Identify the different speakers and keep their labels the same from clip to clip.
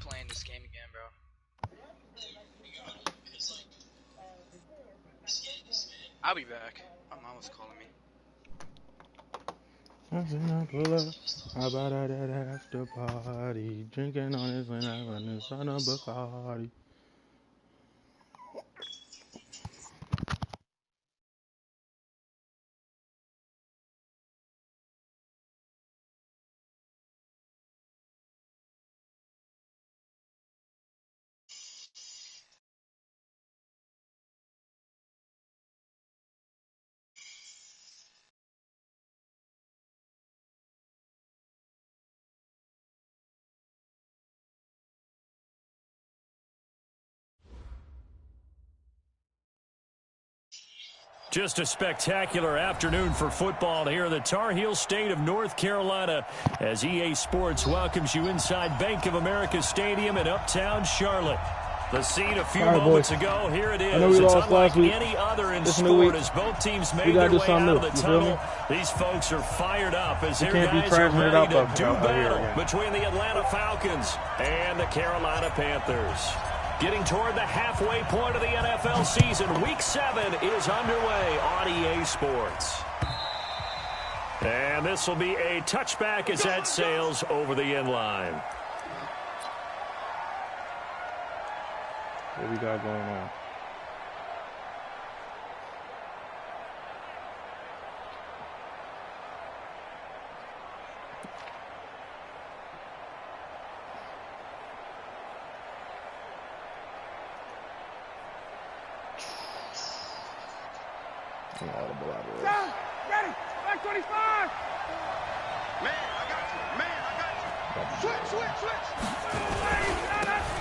Speaker 1: playing this game again, bro. I'll be back. My mama's calling me.
Speaker 2: How about that after party? Drinking on his when I run this on a Bacardi.
Speaker 3: Just a spectacular afternoon for football here in the Tar Heel state of North Carolina as EA Sports welcomes you inside Bank of America Stadium in uptown Charlotte. The scene a few moments ago, here it is. It's unlike any other in sport as both teams made their way out of the tunnel. These folks are fired up as their guys are ready to do battle between the Atlanta Falcons and the Carolina Panthers. Getting toward the halfway point of the NFL season, Week 7 is underway on EA Sports. And this will be a touchback as that sails over the end line.
Speaker 2: What we got going on?
Speaker 4: Ready! Back 25! Man, I got you! Switch!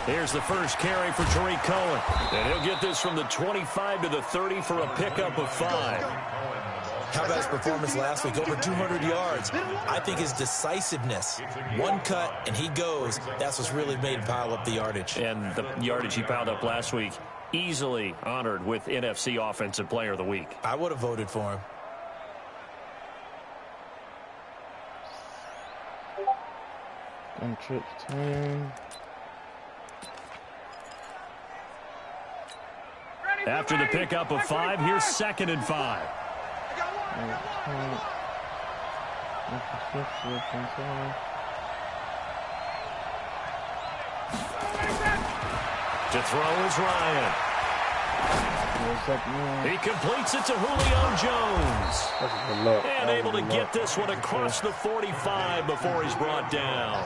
Speaker 3: Here's the first carry for Tariq Cohen. And he'll get this from the 25 to the 30 for a pickup of 5.
Speaker 5: How about his performance last week? Over 200 yards. I think his decisiveness. One cut, and he goes. That's what's really made him pile up the yardage.
Speaker 3: And the yardage he piled up last week, easily honored with NFC Offensive Player of the Week.
Speaker 5: I would have voted for him.
Speaker 2: And trips 10.
Speaker 3: After the pickup of 5, here's 2nd and 5. To throw is Ryan. He completes it to Julio Jones. And able to get this one across the 45 before he's brought down.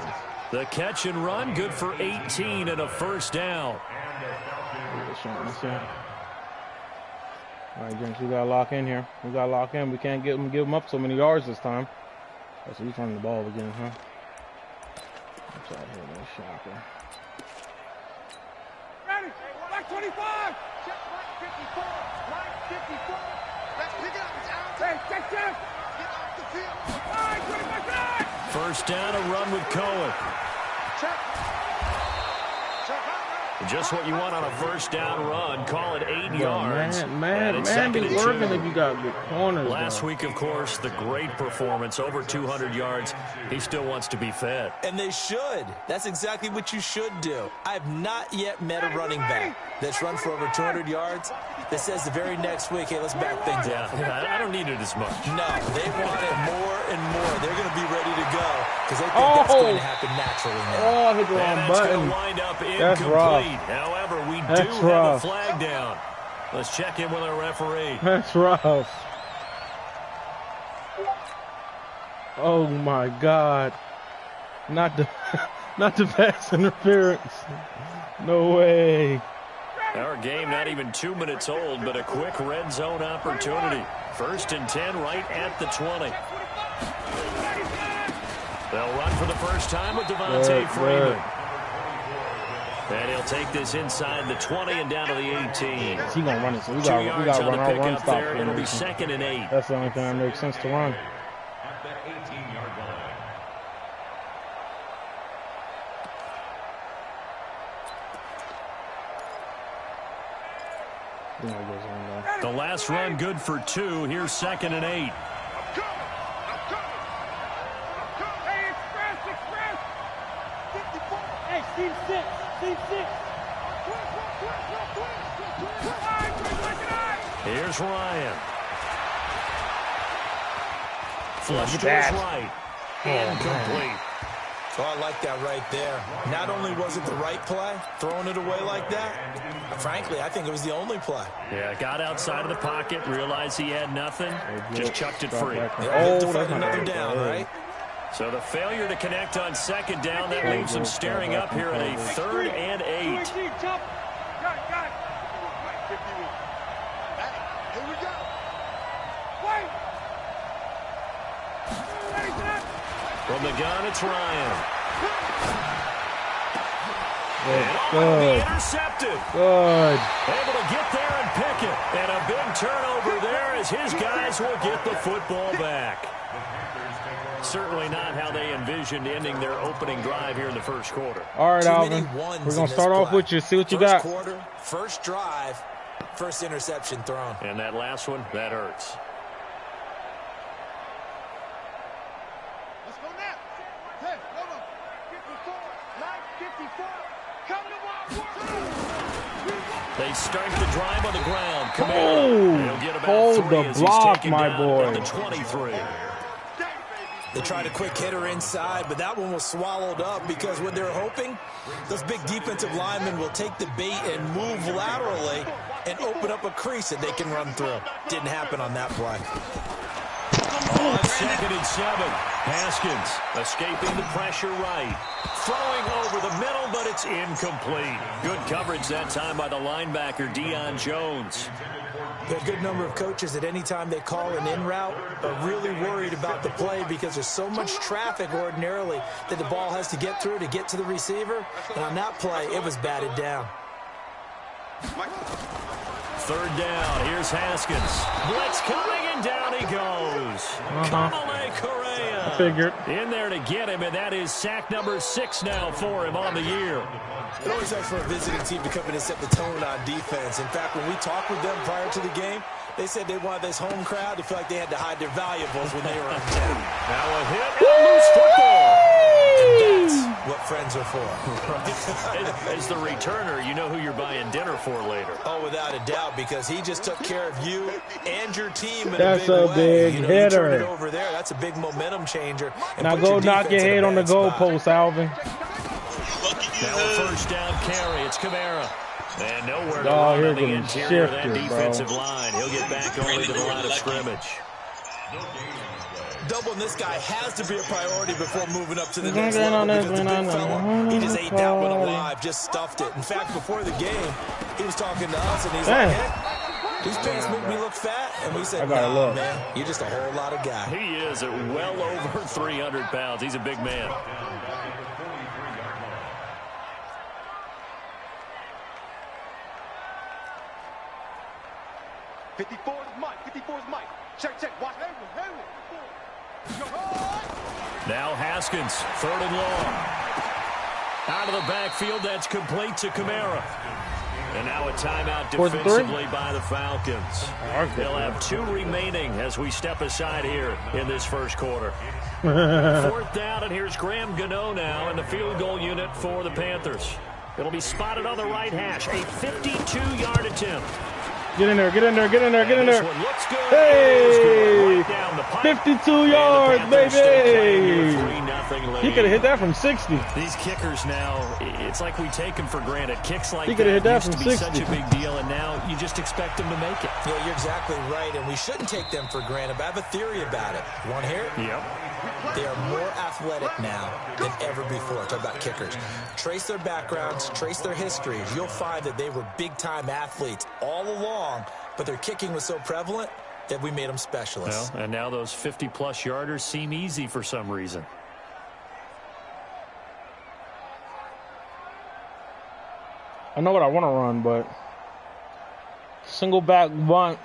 Speaker 3: The catch and run, good for 18 and a first down.
Speaker 2: All right, James, we gotta lock in here. We gotta lock in. We can't give them up so many yards this time. So he's running the ball again, huh? What's out here, no shocker.
Speaker 4: Ready! Back 25! Check line 54! Line 54! Let's pick it up. It's out. Hey, check! Get off the field. All right, 25 guys!
Speaker 3: First down, a run with Cohen.
Speaker 4: Check.
Speaker 3: Just what you want on a first down run. Call it 8 yards.
Speaker 2: Man, be working if you got good corners.
Speaker 3: Last week, of course, the great performance, over 200 yards. He still wants to be fed.
Speaker 5: And they should. That's exactly what you should do. I have not yet met a running back that's run for over 200 yards that says the very next week, hey, let's back things up.
Speaker 3: Yeah, I don't need it as much.
Speaker 5: No, they want it more and more. They're going to be ready to go because they think that's going to happen naturally now.
Speaker 2: Oh, I hit the wrong button.
Speaker 3: Wind up
Speaker 2: that's rough.
Speaker 3: However, we do have a flag down. Let's check in with our referee.
Speaker 2: That's rough. Oh my God! Not the pass interference. No way.
Speaker 3: Our game not even 2 minutes old, but a quick red zone opportunity. 1st and 10 right at the 20. They'll run for the first time with Devontae Freeman. And he'll take this inside the 20 and down to the 18.
Speaker 2: He's going to run it, so we
Speaker 3: 2 yards
Speaker 2: got to
Speaker 3: on
Speaker 2: run
Speaker 3: the
Speaker 2: our run
Speaker 3: pickup
Speaker 2: stop.
Speaker 3: there. It'll be 2nd and 8.
Speaker 2: That's the only thing that makes sense to run.
Speaker 3: The last run good for 2. Here's 2nd and 8.
Speaker 4: Hey, Steve, sit.
Speaker 3: Here's Ryan. Flush to his right. Incomplete.
Speaker 5: Oh, I like that right there. Not only was it the right play, throwing it away like that, frankly, I think it was the only play.
Speaker 3: Yeah, got outside of the pocket, realized he had nothing, just chucked it free.
Speaker 5: Yeah, to fight another down, right?
Speaker 3: So the failure to connect on second down, that leaves him staring up here at a 3rd and 8.
Speaker 4: Got it. Here we go. Wait.
Speaker 3: From the gun, it's Ryan.
Speaker 2: Good.
Speaker 3: Intercepted.
Speaker 2: Good.
Speaker 3: Able to get there and pick it. And a big turnover there as his guys will get the football back. Certainly not how they envisioned ending their opening drive here in the first quarter.
Speaker 2: All right, Alvin. We're going to start off with you. See what you got.
Speaker 5: First quarter, first drive, first interception thrown.
Speaker 3: And that last one, that hurts.
Speaker 4: Let's go now. Hey, come on. 54, 54. Come to my work.
Speaker 3: They start the drive on the ground. Kamara. He'll get about
Speaker 2: Hold
Speaker 3: 3
Speaker 2: the
Speaker 3: as he's
Speaker 2: block,
Speaker 3: taken
Speaker 2: my
Speaker 3: down
Speaker 2: boy.
Speaker 3: at the 23.
Speaker 5: They tried a quick hitter inside, but that one was swallowed up because what they're hoping, those big defensive linemen will take the bait and move laterally and open up a crease that they can run through. Didn't happen on that play.
Speaker 3: On 2nd and 7, Haskins escaping the pressure right. Throwing over the middle, but it's incomplete. Good coverage that time by the linebacker, Deion Jones.
Speaker 5: There's a good number of coaches at any time they call an in route are really worried about the play because there's so much traffic ordinarily that the ball has to get through to get to the receiver. And on that play, it was batted down.
Speaker 3: 3rd down. Here's Haskins. Blitz coming, and down he goes. Kamale Correa.
Speaker 2: I figured.
Speaker 3: In there to get him, and that is sack number 6 now for him on the year.
Speaker 5: It always helps for a visiting team to come in and set the tone on defense. In fact, when we talked with them prior to the game, they said they wanted this home crowd to feel like they had to hide their valuables when they were in town.
Speaker 3: Now a hit and loose football.
Speaker 5: And that's what friends are for.
Speaker 3: As the returner, you know who you're buying dinner for later.
Speaker 5: Oh, without a doubt, because he just took care of you and your team in
Speaker 2: That's
Speaker 5: a
Speaker 2: a
Speaker 5: big way.
Speaker 2: big
Speaker 5: You
Speaker 2: hitter.
Speaker 5: turn it over there, that's a big momentum changer. And
Speaker 2: Now
Speaker 5: put
Speaker 2: go
Speaker 5: your
Speaker 2: knock your
Speaker 5: defense in a
Speaker 2: head on the
Speaker 5: bad spot.
Speaker 2: goalpost, Alvin.
Speaker 3: Now a 1st down carry. It's Kamara. And nowhere to
Speaker 2: Oh,
Speaker 3: run
Speaker 2: here
Speaker 3: on the
Speaker 2: getting
Speaker 3: interior of that
Speaker 2: shifted,
Speaker 3: defensive
Speaker 2: bro.
Speaker 3: line. He'll get back only to the line of scrimmage.
Speaker 5: Doubling this guy has to be a priority before moving up to the next
Speaker 2: Get on
Speaker 5: level
Speaker 2: this,
Speaker 5: because the
Speaker 2: get
Speaker 5: big
Speaker 2: on
Speaker 5: fella, he just
Speaker 2: this,
Speaker 5: ate that one
Speaker 2: party.
Speaker 5: alive, just stuffed it. In fact, before the game, he was talking to us, and he's
Speaker 2: Dang.
Speaker 5: like, hey, these pants make me look fat. And we said,
Speaker 2: I gotta
Speaker 5: nah,
Speaker 2: look.
Speaker 5: man, you're just a whole lot of guy.
Speaker 3: He is at well over 300 pounds. He's a big man.
Speaker 4: '54 is Mike. 54 is Mike. Check. Watch.
Speaker 3: Now Haskins, 3rd and long. Out of the backfield, that's complete to Kamara. And now a timeout
Speaker 2: 4th and 3?
Speaker 3: defensively by the Falcons. They'll have 2 remaining as we step aside here in this first quarter. 4th down, and here's Graham Gano now in the field goal unit for the Panthers. It'll be spotted on the right hash, a 52-yard attempt.
Speaker 2: Get in there, get in there, get in there, get in
Speaker 3: This
Speaker 2: there.
Speaker 3: one looks good.
Speaker 2: Hey!
Speaker 3: It's good. Right down the pipe.
Speaker 2: 52 yards,
Speaker 3: And the Panthers stay playing
Speaker 2: baby.
Speaker 3: with 3-0 lead.
Speaker 2: He could have hit that from 60.
Speaker 3: These kickers now, it's like we take them for granted. Kicks like
Speaker 2: He coulda hit that
Speaker 3: used to
Speaker 2: from
Speaker 3: be
Speaker 2: 60.
Speaker 3: such a big deal, and now you just expect them to make it.
Speaker 5: Yeah, you're exactly right, and we shouldn't take them for granted, but I have a theory about it. You want to hear it?
Speaker 3: Yep.
Speaker 5: They are more athletic now than ever before. Talk about kickers. Trace their backgrounds, trace their histories. You'll find that they were big-time athletes all along, but their kicking was so prevalent that we made them specialists.
Speaker 3: Well, and now those 50-plus yarders seem easy for some reason.
Speaker 2: I know what I want to run, but single back bunch.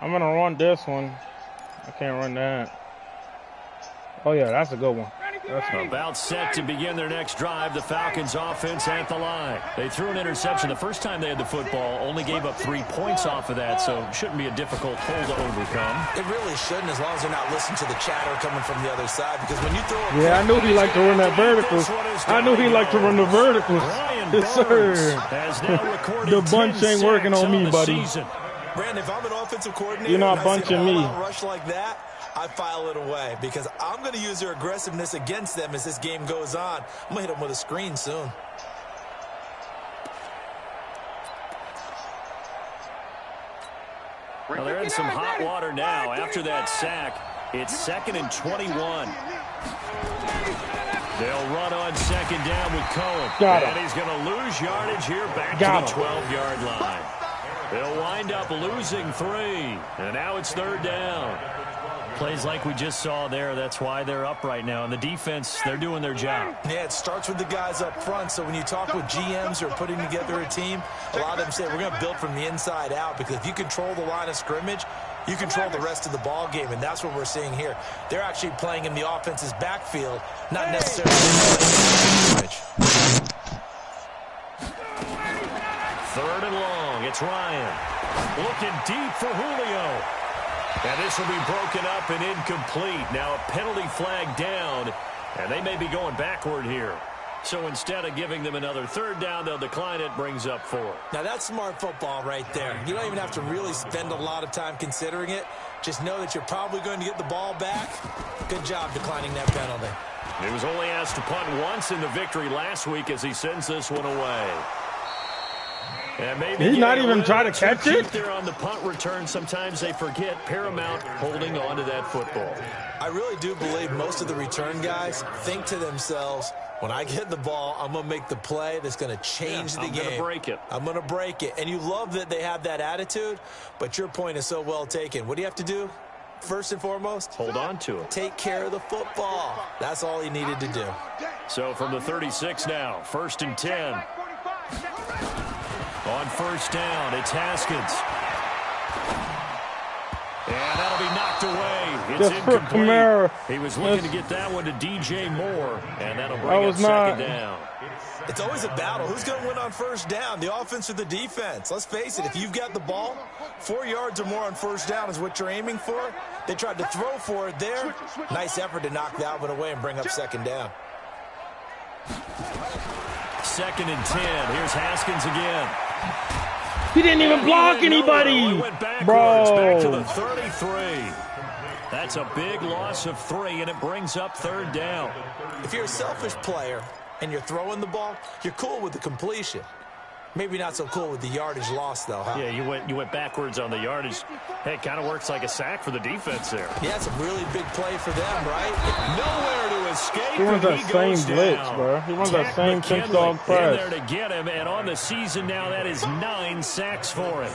Speaker 2: I'm going to run this one. I can't run that. Oh, yeah, that's a good one.
Speaker 3: About set to begin their next drive, the Falcons offense at the line. They threw an interception the first time they had the football, only gave up 3 points off of that, so it shouldn't be a difficult hole to overcome.
Speaker 5: It really shouldn't, as long as they're not listening to the chatter coming from the other side, because when you throw a
Speaker 2: Yeah, I knew he liked to run that vertical. I knew he liked to run the vertical. Yes, sir. The bunch ain't working on me, buddy.
Speaker 5: Brandon, if I'm an offensive coordinator,
Speaker 2: you're not
Speaker 5: and I see
Speaker 2: bunching me.
Speaker 5: Rush like that, I file it away because I'm going to use their aggressiveness against them as this game goes on. I'm going to hit them with a screen soon.
Speaker 3: Well, they're in some hot water now. After that sack, it's 2nd and 21. They'll run on 2nd down with Cohen. And he's going to lose yardage here back to the 12-yard line. They'll wind up losing 3. And now it's 3rd down. Plays like we just saw there, that's why they're up right now. And the defense, they're doing their job.
Speaker 5: Yeah, it starts with the guys up front. So when you talk with GMs who are putting together a team, a lot of them say we're going to build from the inside out, because if you control the line of scrimmage, you control the rest of the ball game, and that's what we're seeing here. They're actually playing in the offense's backfield, not necessarily playing in the scrimmage.
Speaker 3: 3rd and long, it's Ryan. Looking deep for Julio. And this will be broken up and incomplete. Now a penalty flag down, and they may be going backward here. So instead of giving them another 3rd down, they'll decline it, brings up 4.
Speaker 5: Now that's smart football right there. You don't even have to really spend a lot of time considering it. Just know that you're probably going to get the ball back. Good job declining that penalty.
Speaker 3: He was only asked to punt once in the victory last week as he sends this one away. And maybe
Speaker 2: he's not even trying to catch it.
Speaker 3: There on the punt return, sometimes they forget Paramount holding on to that football.
Speaker 5: I really do believe most of the return guys think to themselves, when I get the ball, I'm going to make the play that's going to change the game.
Speaker 3: I'm going to break it.
Speaker 5: I'm going to break it. And you love that they have that attitude, but your point is so well taken. What do you have to do? First and foremost,
Speaker 3: hold on to it.
Speaker 5: Take care of the football. That's all he needed to do.
Speaker 3: So from the 36 now, 1st and 10. On 1st down, it's Haskins. And that'll be knocked away. It's incomplete. He was looking to get that one to DJ Moore, and that'll bring up 2nd down.
Speaker 5: It's always a battle. Who's going to win on 1st down, the offense or the defense? Let's face it, if you've got the ball, 4 yards or more on 1st down is what you're aiming for. They tried to throw for it there. Nice effort to knock that one away and bring up 2nd down.
Speaker 3: 2nd and 10. Here's Haskins again.
Speaker 2: He didn't even block anybody.
Speaker 3: Bro. Back to the 33. That's a big loss of 3, and it brings up 3rd down.
Speaker 5: If you're a selfish player and you're throwing the ball, you're cool with the completion. Maybe not so cool with the yardage loss, though, huh?
Speaker 3: Yeah, you went backwards on the yardage. Hey, it kind of works like a sack for the defense there.
Speaker 5: Yeah, it's a really big play for them, right?
Speaker 3: Nowhere to escape.
Speaker 2: He runs that same blitz, bro. He runs that same 6-dog press.
Speaker 3: In there to get him, and on the season now, that is 9 sacks for him.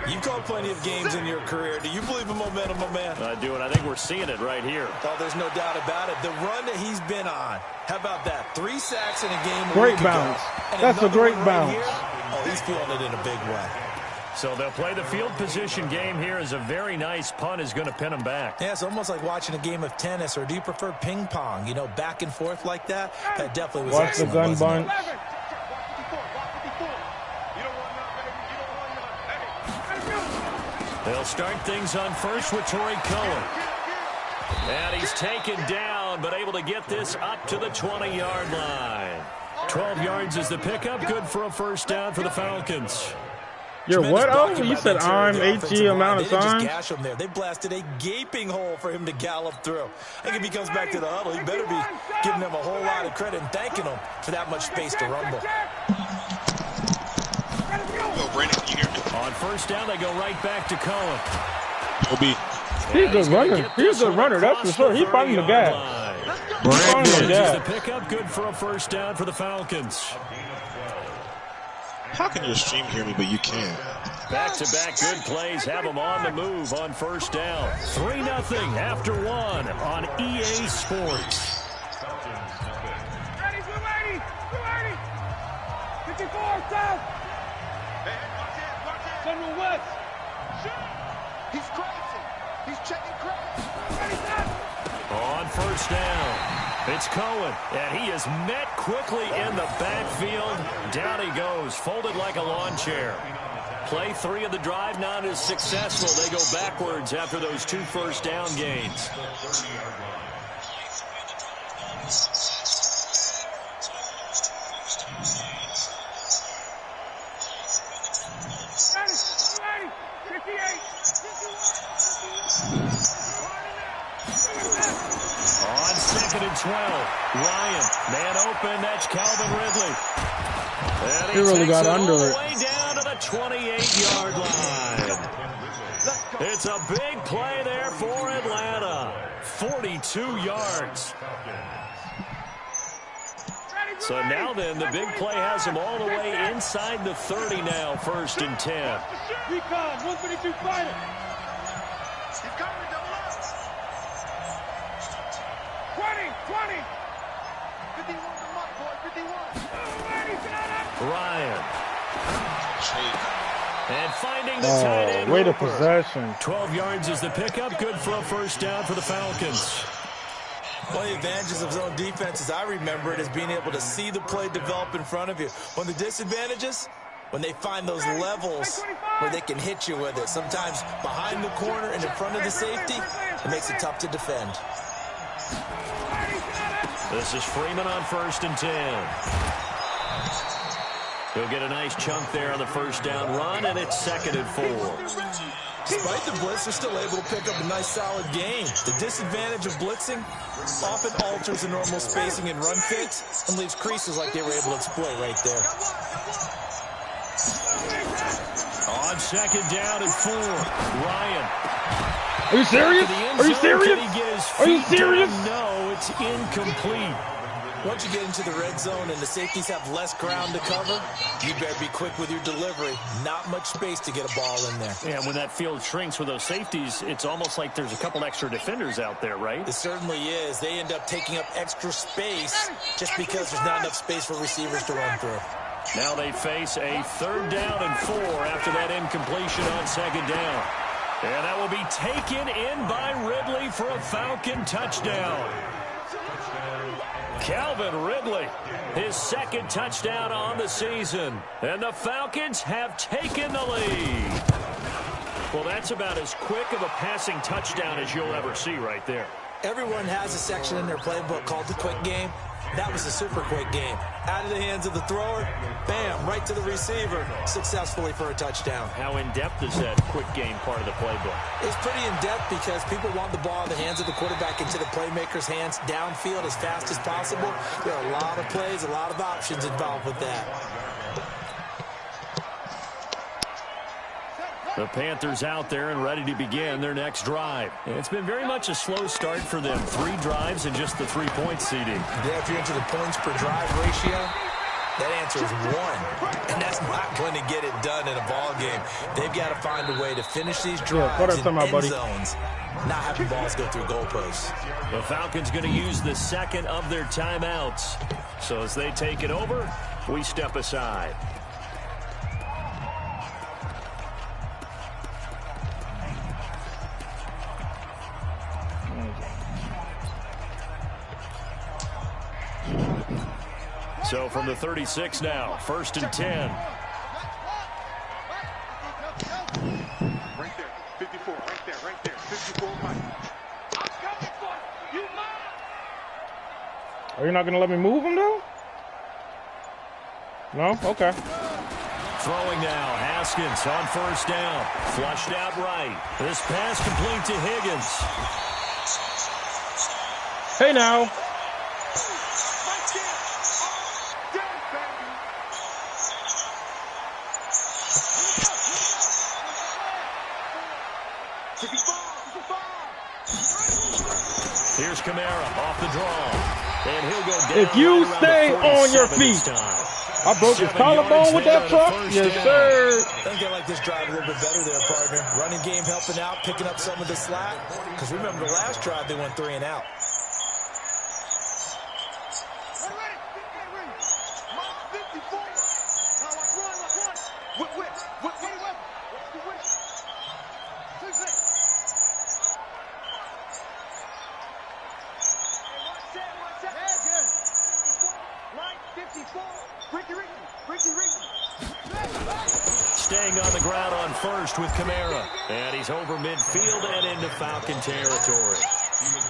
Speaker 5: You've called plenty of games in your career. Do you believe in momentum, my man?
Speaker 3: I do, and I think we're seeing it right here.
Speaker 5: Oh, there's no doubt about it. The run that he's been on. How about that? 3 sacks in a game.
Speaker 2: Great bounce. That's a great bounce.
Speaker 5: Oh, he's feeling it in a big way.
Speaker 3: So they'll play the field position game here as a very nice punt is going to pin them back.
Speaker 5: Yeah, it's almost like watching a game of tennis, or do you prefer ping pong? You know, back and forth like that? That definitely was excellent.
Speaker 2: Watch the gun bunch.
Speaker 3: They'll start things on 1st with Torrey Cohen. And he's taken down, but able to get this up to the 20-yard line. 12 yards is the pickup. Good for a 1st down for the Falcons.
Speaker 2: You're what? Oh, you said I'm HG amount of times?
Speaker 5: Gash him there. They blasted a gaping hole for him to gallop through. I think if he comes back to the huddle, he better be giving them a whole lot of credit and thanking them for that much space to rumble.
Speaker 6: Yo, Brandon, can you hear me?
Speaker 3: On 1st down, they go right back to Cohen.
Speaker 6: Obi.
Speaker 2: He's a good runner. He's a good runner, that's for sure. He's fighting the gap.
Speaker 3: Brandon is the pickup. Good for a 1st down for the Falcons.
Speaker 6: How can your stream hear me, but you can't?
Speaker 3: Back-to-back good plays have them on the move on 1st down. 3-0 after 1 on EA Sports.
Speaker 4: Ready, 54, south. General West. He's crazy. He's checking crazy.
Speaker 3: On 1st down. It's Cohen, and he is met quickly in the backfield. Down he goes, folded like a lawn chair. Play 3 of the drive not as successful. They go backwards after those 2 first-down gains. On 2nd and 12, Ryan, man open, that's Calvin Ridley. And he
Speaker 2: really
Speaker 3: takes
Speaker 2: got
Speaker 3: it
Speaker 2: under
Speaker 3: all the
Speaker 2: it.
Speaker 3: way down to the 28-yard line. It's a big play there for Atlanta. 42 yards. So now then, the big play has him all the way inside the 30 now, 1st and 10.
Speaker 4: Recon, 152 fighter. He's coming, double up. 20. 51 the mark, boy, 51.
Speaker 3: Ryan. And finding the tight end.
Speaker 2: Way to
Speaker 3: Hooper.
Speaker 2: possession.
Speaker 3: 12 yards is the pickup. Good for a first down for the Falcons.
Speaker 5: One of the advantages of zone defense, as I remember it, is being able to see the play develop in front of you. One of the disadvantages, when they find those levels where they can hit you with it. Sometimes behind the corner and in front of the safety, it makes it tough to defend.
Speaker 3: This is Freeman on 1st and 10. He'll get a nice chunk there on the first down run, and it's 2nd and 4.
Speaker 5: Despite the blitz, they're still able to pick up a nice solid gain. The disadvantage of blitzing often alters the normal spacing and run fits and leaves creases like they were able to exploit right there.
Speaker 3: On 2nd down and 4, Ryan.
Speaker 2: Are you serious? Are you serious? Are you serious?
Speaker 3: No, it's incomplete.
Speaker 5: Once you get into the red zone and the safeties have less ground to cover, you better be quick with your delivery. Not much space to get a ball in there.
Speaker 3: Yeah, when that field shrinks with those safeties, it's almost like there's a couple extra defenders out there, right?
Speaker 5: It certainly is. They end up taking up extra space just because there's not enough space for receivers to run through.
Speaker 3: Now they face a 3rd down and 4 after that incompletion on 2nd down. And that will be taken in by Ridley for a Falcon touchdown. Calvin Ridley, his 2nd touchdown on the season. And the Falcons have taken the lead. Well, that's about as quick of a passing touchdown as you'll ever see right there.
Speaker 5: Everyone has a section in their playbook called the quick game. That was a super quick game. Out of the hands of the thrower, bam, right to the receiver, successfully for a touchdown.
Speaker 3: How in-depth is that quick game part of the playbook?
Speaker 5: It's pretty in-depth because people want the ball in the hands of the quarterback into the playmaker's hands downfield as fast as possible. There are a lot of plays, a lot of options involved with that.
Speaker 3: The Panthers out there and ready to begin their next drive. And it's been very much a slow start for them. 3 drives and just the 3-point seeding.
Speaker 5: Yeah, if you're into the points per drive ratio, that answer is 1. And that's not going to get it done in a ball game. They've got to find a way to finish these drives in end zones, not having balls go through goalposts.
Speaker 3: The Falcons going to use the 2nd of their timeouts. So as they take it over, we step aside. So from the 36 now, 1st and 10.
Speaker 4: Right there, 54, right there, 54, Mike. I'm coming for you, Mike.
Speaker 2: Are you not going to let me move him, though? No? Okay.
Speaker 3: Throwing now, Haskins on 1st down. Flushed out right. This pass complete to Higgins.
Speaker 2: Hey, now.
Speaker 3: Here's Kamara off the draw. And he'll go down.
Speaker 2: If you
Speaker 3: right
Speaker 2: stay on your feet. I broke his collarbone with that truck. Yes, sir.
Speaker 5: I think they like this drive a little bit better there, partner. Running game helping out, picking up some of the slack. Because remember, the last drive, they went 3 and out.
Speaker 3: Staying on the ground on first with Kamara. And he's over midfield and into Falcon territory.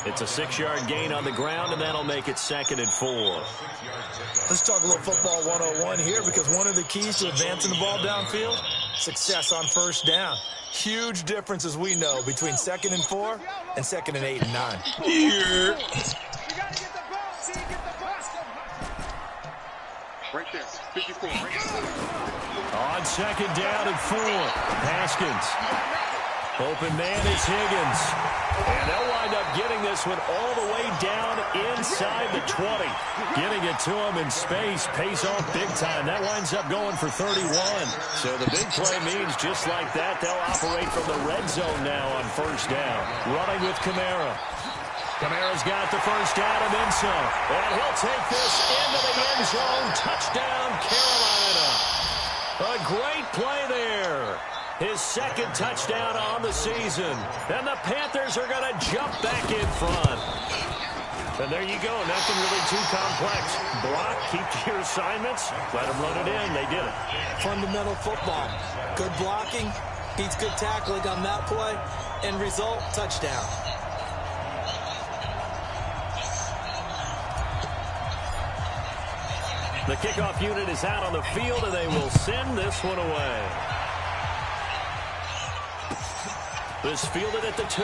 Speaker 3: It's a 6-yard gain on the ground, and that'll make it 2nd and 4.
Speaker 5: Let's talk a little football 101 here, because one of the keys to advancing the ball downfield, success on first down. Huge difference, as we know, between 2nd and 4 and 2nd and 8 and 9.
Speaker 6: Here.
Speaker 4: Right there, 54.
Speaker 3: On 2nd down and 4, Haskins. Open man is Higgins. And they'll wind up getting this one all the way down inside the 20. Getting it to him in space, pays off big time. That winds up going for 31. So the big play means just like that, they'll operate from the red zone now on first down. Running with Kamara. Kamara's got the first down and then some. And he'll take this into the end zone. Touchdown, Carolina. A great play there. His 2nd touchdown on the season. And the Panthers are going to jump back in front. And there you go. Nothing really too complex. Block, keep to your assignments. Let them run it in. They did it.
Speaker 5: Fundamental football. Good blocking beats good tackling on that play. End result, touchdown.
Speaker 3: The kickoff unit is out on the field, and they will send this one away. This fielded at the 2.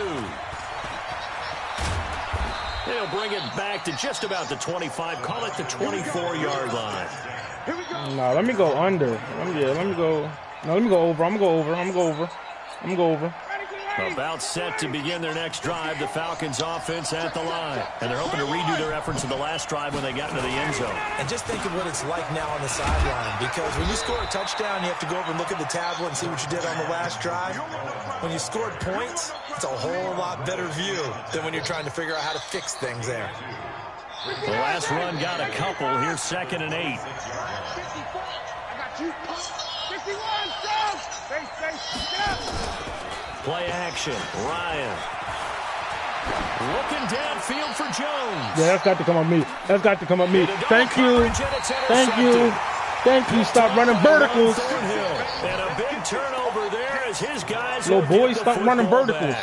Speaker 3: They'll bring it back to just about the 25. Call it the 24-yard line.
Speaker 2: No, let me go under. Let me go. No, let me go over. I'm gonna go over.
Speaker 3: About set to begin their next drive, the Falcons offense at the line. And they're hoping to redo their efforts in the last drive when they got into the end zone.
Speaker 5: And just think of what it's like now on the sideline, because when you score a touchdown, you have to go over and look at the tablet and see what you did on the last drive. When you scored points, it's a whole lot better view than when you're trying to figure out how to fix things there.
Speaker 3: The last run got a couple. Here's 2nd and 8.
Speaker 4: I got you. 61, go! Stay,
Speaker 3: Play action. Ryan. Looking downfield for Jones.
Speaker 2: Yeah, that's got to come on me. Thank you. Stop running verticals.
Speaker 3: And a big turnover there as his guys.
Speaker 2: Little boy, stop running verticals.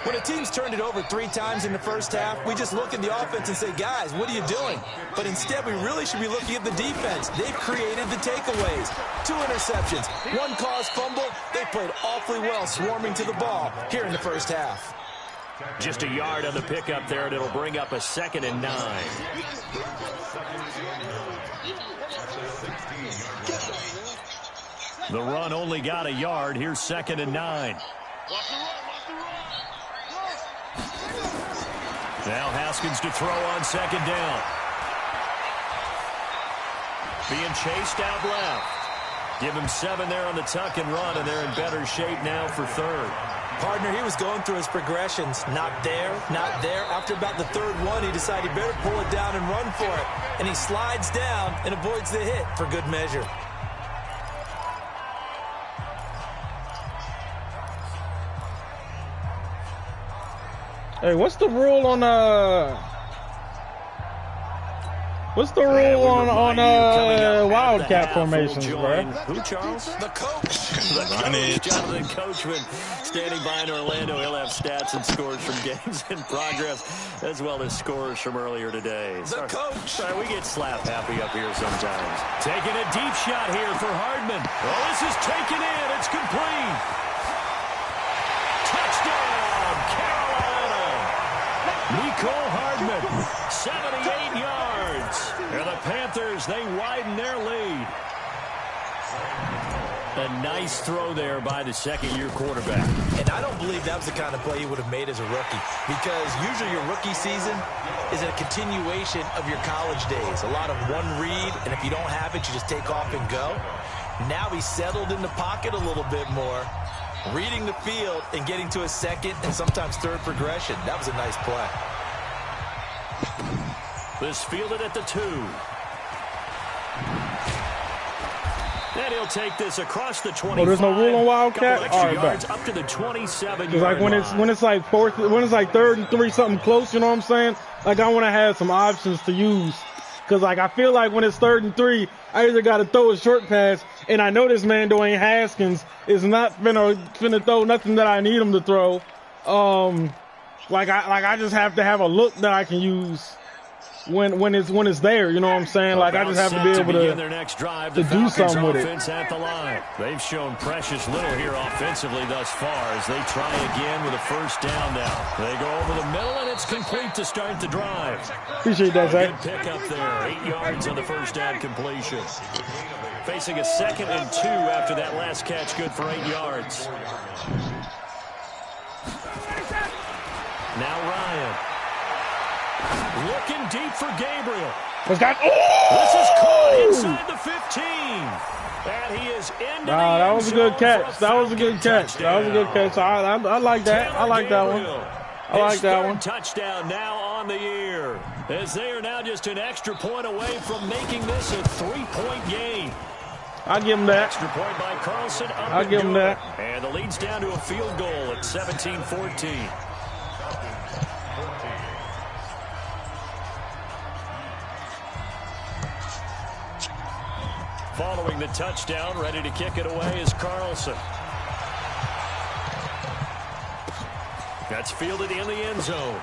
Speaker 5: When a team's turned it over 3 times in the first half, we just look at the offense and say, guys, what are you doing? But instead, we really should be looking at the defense. They've created the takeaways. 2 interceptions, 1 caused fumble. They played awfully well swarming to the ball here in the first half.
Speaker 3: Just a yard on the pickup there, and it'll bring up a 2nd and 9. The run only got a yard. Here's 2nd and 9. Now Haskins to throw on 2nd down. Being chased out left. Give him 7 there on the tuck and run, and they're in better shape now for 3rd.
Speaker 5: Partner, he was going through his progressions. Not there, not there. After about the 3rd one, he decided he better pull it down and run for it. And he slides down and avoids the hit for good measure.
Speaker 2: Hey, what's the rule on wildcat formations, bro?
Speaker 3: Who, Charles?
Speaker 5: The coach.
Speaker 6: Run it.
Speaker 3: Jonathan Coachman standing by in Orlando. He'll have stats and scores from games in progress, as well as scores from earlier today.
Speaker 5: The coach.
Speaker 3: Sorry, we get slap happy up here sometimes. Taking a deep shot here for Hardman. Oh, this is taken in. It's complete. Touchdown, Carolina. Nicole Hardman, 78 yards. And the Panthers, they widen their lead. A nice throw there by the 2nd-year quarterback.
Speaker 5: And I don't believe that was the kind of play he would have made as a rookie, because usually your rookie season is a continuation of your college days. A lot of one read, and if you don't have it, you just take off and go. Now he's settled in the pocket a little bit more, reading the field and getting to a 2nd and sometimes 3rd progression. That was a nice play.
Speaker 3: This fielded at the 2. And he'll take this across the 25.
Speaker 2: Oh, there's no rule on wildcat?
Speaker 3: All
Speaker 2: right,
Speaker 3: yards
Speaker 2: bet.
Speaker 3: up to the 27
Speaker 2: Like when it's like 3rd and 3, something close, you know what I'm saying? Like I want to have some options to use, Because, like, I feel like when it's 3rd and 3, I either got to throw a short pass, and I know this man, Dwayne Haskins, is not finna throw nothing that I need him to throw. I just have to have a look that I can use when it's there. You know what I'm saying? Like, I just have to be able to
Speaker 3: their next drive,
Speaker 2: to do something with it.
Speaker 3: At the line. They've shown precious little here offensively thus far as they try again with a first down now. They go over the middle, and it's complete to start the drive.
Speaker 2: Appreciate that, Zach.
Speaker 3: Good pick up there. 8 yards on the first down completion. Facing a 2nd and 2 after that last catch, good for 8 yards. Now Ryan. Looking deep for Gabriel.
Speaker 2: This is
Speaker 3: caught inside the 15. And he is into
Speaker 2: that was a good catch. That was a good catch. That was a good catch. I like that. I like that one. I like that one.
Speaker 3: Touchdown now on the year, as they are now just an extra point away from making this a 3-point game.
Speaker 2: I'll give him that.
Speaker 3: Extra point by Carlson.
Speaker 2: I'll give him that.
Speaker 3: And the lead's down to a field goal at 17-14. Following the touchdown, ready to kick it away is Carlson. That's fielded in the end zone.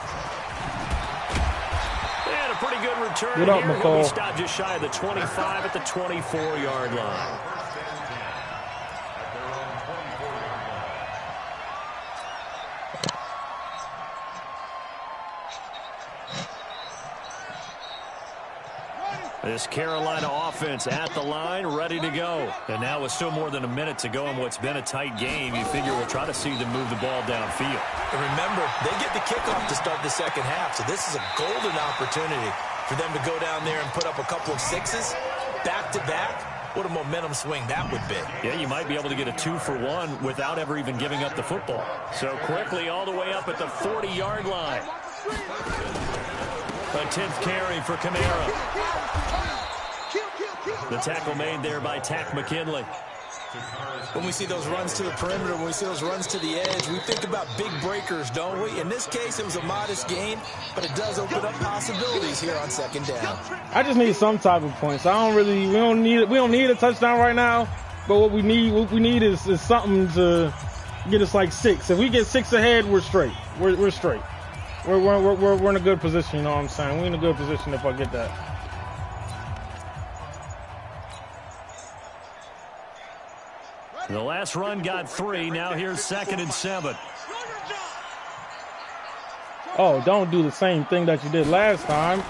Speaker 3: And a pretty good return
Speaker 2: here.
Speaker 3: He'll be stopped just shy of the 25 at the 24-yard line. This Carolina offense at the line, ready to go. And now with still more than a minute to go in what's been a tight game, you figure we'll try to see them move the ball downfield.
Speaker 5: And remember, they get the kickoff to start the second half, so this is a golden opportunity for them to go down there and put up a couple of sixes back-to-back. What a momentum swing that would be.
Speaker 3: Yeah, you might be able to get a 2-for-1 without ever even giving up the football. So quickly all the way up at the 40-yard line. A 10th carry for Kamara. The tackle made there by Tack McKinley.
Speaker 5: When we see those runs to the perimeter, when we see those runs to the edge, we think about big breakers, don't we? In this case, it was a modest gain, but it does open up possibilities here on second down.
Speaker 2: I just need some type of points. We don't need a touchdown right now, but what we need is something to get us like 6. If we get 6 ahead, we're straight. We're straight. We're in a good position, you know what I'm saying? We're in a good position if I get that.
Speaker 3: The last run got 3. Now here's 2nd and 7.
Speaker 2: Oh, don't do the same thing that you did last time.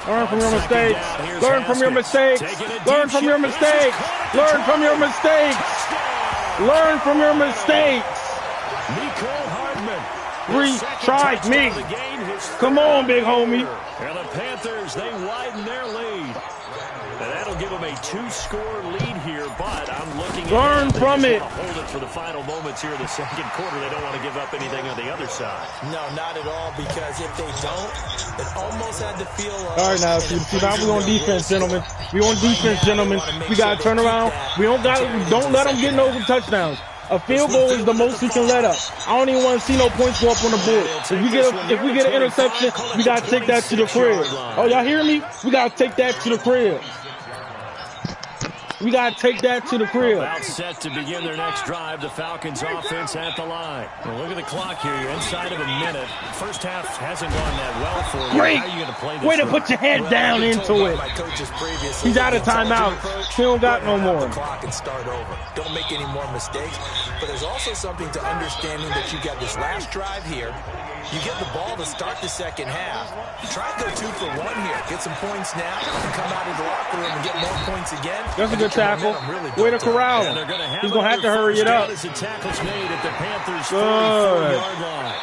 Speaker 2: Learn from your mistakes. Learn from your mistakes. Learn from your mistakes. Learn from your mistakes. Learn from your mistakes.
Speaker 3: Nicole Hardman.
Speaker 2: Retry me. Come on, big homie.
Speaker 3: And the Panthers, they widen their lead. And that'll give them a 2-score lead here, but I'm looking at
Speaker 2: learn from it.
Speaker 3: Hold it for the final moments here in the second quarter. They don't want to give up anything on the other side.
Speaker 5: No, not at all, because if they don't, it almost had to feel
Speaker 2: all right, now, see, now we're on defense, gentlemen. We're on defense, gentlemen. We got to turn around. Don't let them get no touchdowns. A field goal is the most we can let up. I don't even want to see no points go up on the board. If we get an interception, we got to take that to the crib. Oh, y'all hear me? We got to take that to the crib. We got to take that to the crib.
Speaker 3: About set to begin their next drive. The Falcons offense at the line. Well, look at the clock here. You're inside of a minute. First half hasn't gone that well for you.
Speaker 2: Great.
Speaker 3: How are you going to play this?
Speaker 2: Way to put your head down into it. He's out of timeout. He don't got no more.
Speaker 5: Clock and start over. Don't make any more mistakes. But there's also something to understanding that you got this last drive here. You get the ball to start the second half. Try to go 2-for-1 here. Get some points now and come out of the locker room and get more points again.
Speaker 2: That's a good tackle. Way to corral him. He's going to have to hurry it up.
Speaker 3: As the tackle's made at the Panthers' 44-yard line.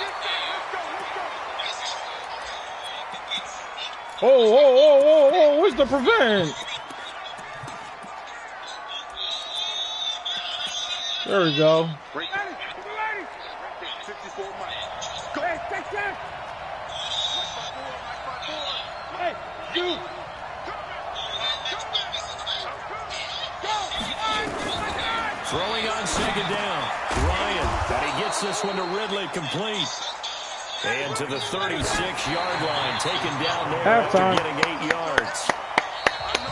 Speaker 2: Oh, where's the prevent? There we go.
Speaker 3: Throwing on second down. Ryan, and he gets this one to Ridley, complete. And to the 36-yard line, taken down there after getting 8 yards.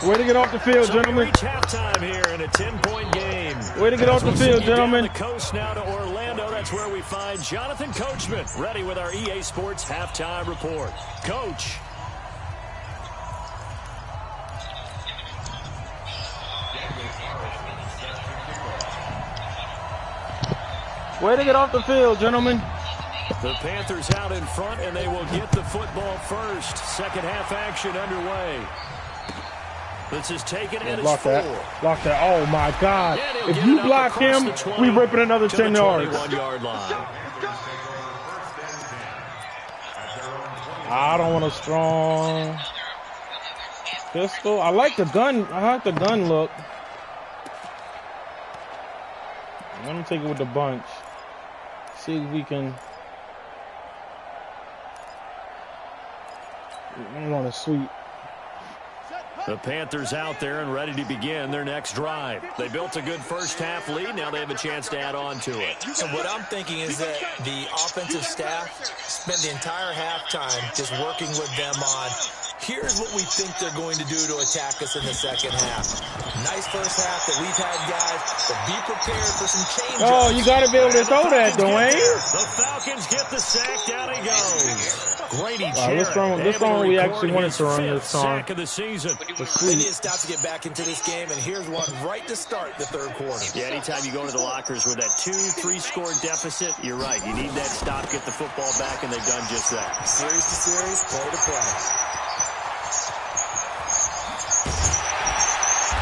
Speaker 2: Way to get off the field,
Speaker 3: So
Speaker 2: gentlemen.
Speaker 3: we reach halftime here in a 10-point game.
Speaker 2: Way to get off the
Speaker 3: We'll
Speaker 2: field,
Speaker 3: send you
Speaker 2: gentlemen.
Speaker 3: Down the coast now to Orlando. That's where we find Jonathan Coachman, ready with our EA Sports halftime report. Coach.
Speaker 2: Way to get off the field, gentlemen.
Speaker 3: The Panthers out in front, and they will get the football first. Second half action underway. This is taken at
Speaker 2: Block that. Block that. Oh, my God.
Speaker 3: Yeah,
Speaker 2: If you block him, we ripping another 10 yards.
Speaker 3: 21-yard line.
Speaker 2: I don't want a strong pistol. I like the gun. I like the gun look. Let me take it with the bunch. See if we can. I'm on a sweep.
Speaker 3: The Panthers out there and ready to begin their next drive. They built a good first half lead. Now they have a chance to add on to it.
Speaker 5: And what I'm thinking is that the offensive staff spent the entire halftime just working with them on, here's what we think they're going to do to attack us in the second half. Nice first half that we've had, guys, but be prepared for some changes.
Speaker 2: Oh, you got to be able to throw that, Dwayne.
Speaker 3: The Falcons get the sack. Down he goes. Grady
Speaker 2: this one we actually wanted to run this time.
Speaker 3: Sack of the season.
Speaker 5: They need to stop to get back into this game, and here's one right to start the third quarter.
Speaker 3: Yeah, anytime you go into the lockers with that 2-3 score deficit, you're right. You need that stop, get the football back, and they've done just that.
Speaker 5: Series to series, play to play.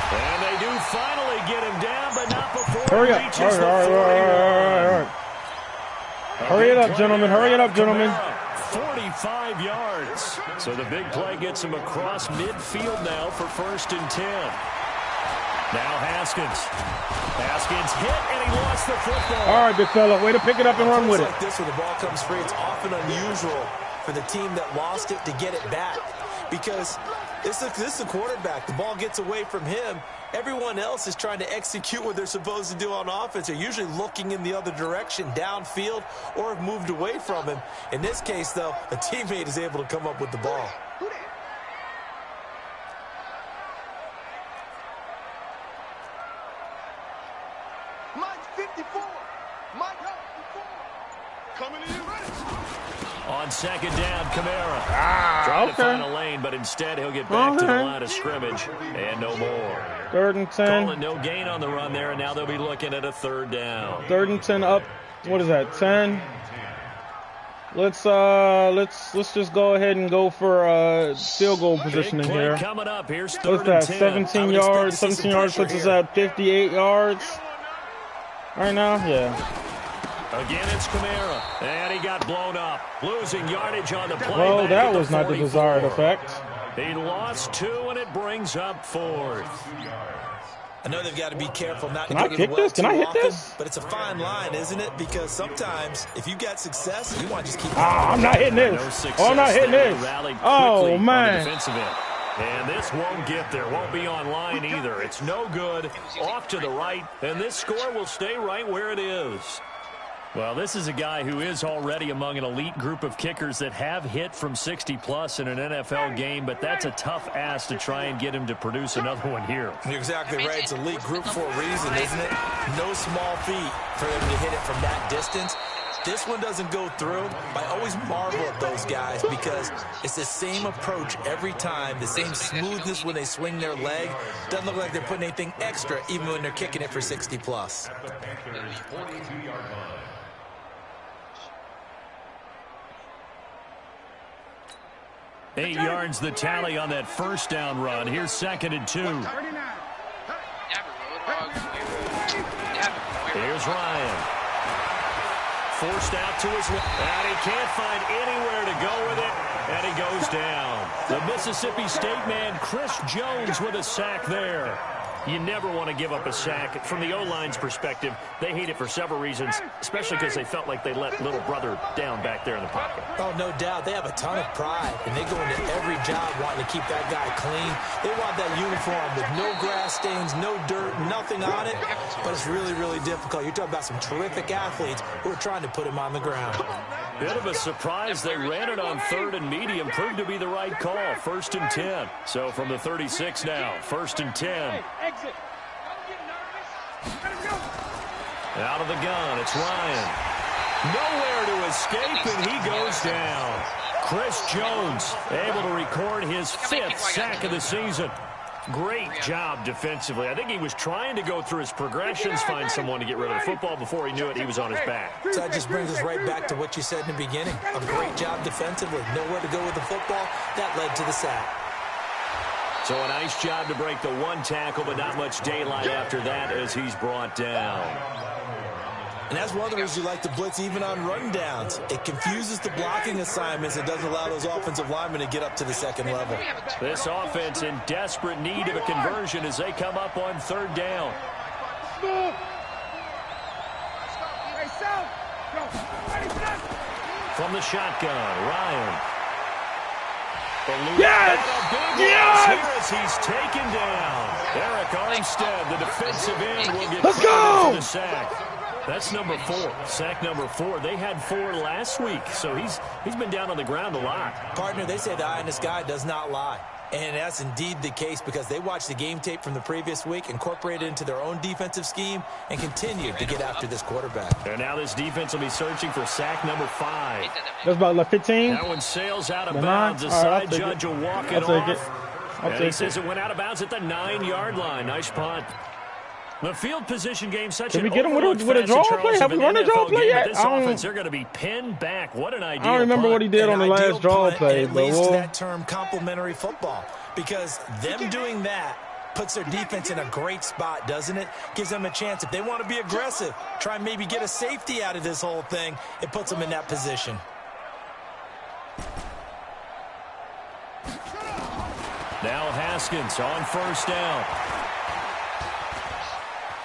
Speaker 3: And they do finally get him down, but not before
Speaker 2: Hurry
Speaker 3: he
Speaker 2: up.
Speaker 3: reaches the 40.
Speaker 2: All right. Hurry it up, gentlemen. Hurry it up, gentlemen.
Speaker 3: 45 yards. So the big play gets him across midfield now for 1st and 10. Now Haskins. Haskins hit, and he lost the football.
Speaker 2: All right, big fella. Way to pick it up and run with it.
Speaker 5: Like this, when the ball comes free, it's often unusual for the team that lost it to get it back. Because this is the quarterback. The ball gets away from him. Everyone else is trying to execute what they're supposed to do on offense. They're usually looking in the other direction, downfield, or have moved away from him. In this case, though, a teammate is able to come up with the ball.
Speaker 4: Mike 54. Mike 54. Coming in ready.
Speaker 3: On second down, Kamara.
Speaker 2: Ah,
Speaker 3: Trying to find a lane, but instead he'll get back to the line of scrimmage. And no more.
Speaker 2: 3rd and 10.
Speaker 3: Calling no gain on the run there, and now they'll be looking at a 3rd down.
Speaker 2: 3rd and 10 up. What is that? 10. Let's just go ahead and go for field goal positioning
Speaker 3: Big play
Speaker 2: here.
Speaker 3: coming up. Here's 3rd
Speaker 2: What's that?
Speaker 3: and 10.
Speaker 2: 17 yards. 17 yards puts us at 58 yards. Right now, yeah.
Speaker 3: Again, it's Kamara. And he got blown up. Losing yardage on the play.
Speaker 2: Well,
Speaker 3: back
Speaker 2: that
Speaker 3: at the
Speaker 2: was not the
Speaker 3: 44.
Speaker 2: desired effect.
Speaker 3: He lost 2, and it brings up 4th.
Speaker 5: I know they've got to be careful not to
Speaker 2: Can I
Speaker 5: go to
Speaker 2: kick
Speaker 5: the well
Speaker 2: this? Can I
Speaker 5: too
Speaker 2: hit
Speaker 5: often,
Speaker 2: this?
Speaker 5: but it's a fine line, isn't it? Because sometimes if you got success, you want to just keep.
Speaker 2: I'm not hitting
Speaker 3: No
Speaker 2: this.
Speaker 3: success
Speaker 2: Oh, I'm not hitting
Speaker 3: there.
Speaker 2: this.
Speaker 3: Rallied
Speaker 2: Oh,
Speaker 3: quickly on the
Speaker 2: man.
Speaker 3: defensive end. And this won't get there. Won't be on line either. It's no good. Off to the right. And this score will stay right where it is. Well, this is a guy who is already among an elite group of kickers that have hit from 60-plus in an NFL game, but that's a tough ask to try and get him to produce another one here.
Speaker 5: You're exactly right. It's a elite group for a reason, isn't it? No small feat for him to hit it from that distance. This one doesn't go through. I always marvel at those guys because it's the same approach every time, the same smoothness when they swing their leg. Doesn't look like they're putting anything extra even when they're kicking it for 60-plus.
Speaker 3: 8 yards the tally on that 1st down run. Here's 2nd and 2. Here's Ryan. Forced out to his left. And he can't find anywhere to go with it. And he goes down. The Mississippi State man, Chris Jones, with a sack there. You never want to give up a sack. From the O-line's perspective, they hate it for several reasons, especially because they felt like they let little brother down back there in the pocket.
Speaker 5: Oh, no doubt. They have a ton of pride, and they go into every job wanting to keep that guy clean. They want that uniform with no grass stains, no dirt, nothing on it, but it's really, really difficult. You're talking about some terrific athletes who are trying to put him on the ground.
Speaker 3: Bit of a surprise. They ran it on 3rd and medium. Proved to be the right call. 1st and 10. So from the 36 now. 1st and 10.
Speaker 4: Exit.
Speaker 3: Out of the gun. It's Ryan. Nowhere to escape, and he goes down. Chris Jones able to record his 5th sack of the season. Great job defensively. I think he was trying to go through his progressions, find someone to get rid of the football. Before he knew it, he was on his back.
Speaker 5: So that just brings us right back to what you said in the beginning. A great job defensively. Nowhere to go with the football. That led to the sack.
Speaker 3: So a nice job to break the 1 tackle, but not much daylight after that as he's brought down.
Speaker 5: And that's one of the reasons you like to blitz even on rundowns. It confuses the blocking assignments and doesn't allow those offensive linemen to get up to the 2nd level.
Speaker 3: This offense in desperate need of a conversion as they come up on 3rd down. From the shotgun, Ryan.
Speaker 2: Yes!
Speaker 3: Yes! He's taken down. Eric Armstead, the defensive end, will get
Speaker 2: Let's go!
Speaker 3: for the sack. That's number 4. Sack number 4. They had 4 last week, so he's been down on the ground a lot.
Speaker 5: Partner, they say the eye in the sky does not lie. And that's indeed the case because they watched the game tape from the previous week, incorporated it into their own defensive scheme, and continued to get after this quarterback.
Speaker 3: And now this defense will be searching for sack number 5.
Speaker 2: That's about like 15.
Speaker 3: That one sails out of
Speaker 2: The
Speaker 3: bounds.
Speaker 2: nine?
Speaker 3: The
Speaker 2: All right,
Speaker 3: side judge will walk it
Speaker 2: I'll take
Speaker 3: off.
Speaker 2: it.
Speaker 3: And he says it went out of bounds at the 9-yard line. Nice punt. The field position game, such
Speaker 2: Did
Speaker 3: an
Speaker 2: we get him with a
Speaker 3: overlooked
Speaker 2: draw
Speaker 3: facet,
Speaker 2: play?
Speaker 3: Charles,
Speaker 2: Have
Speaker 3: of
Speaker 2: we
Speaker 3: an
Speaker 2: run a draw
Speaker 3: NFL
Speaker 2: play
Speaker 3: game,
Speaker 2: yet?
Speaker 3: but this offense, they're going to be pinned back. What an ideal
Speaker 2: I don't remember
Speaker 3: punt.
Speaker 2: what he did on the last draw play,
Speaker 5: It
Speaker 2: but
Speaker 5: leads to that term complementary football because them doing that puts their defense in a great spot, doesn't it? Gives them a chance. If they want to be aggressive, try and maybe get a safety out of this whole thing, it puts them in that position.
Speaker 3: Now Haskins on 1st down.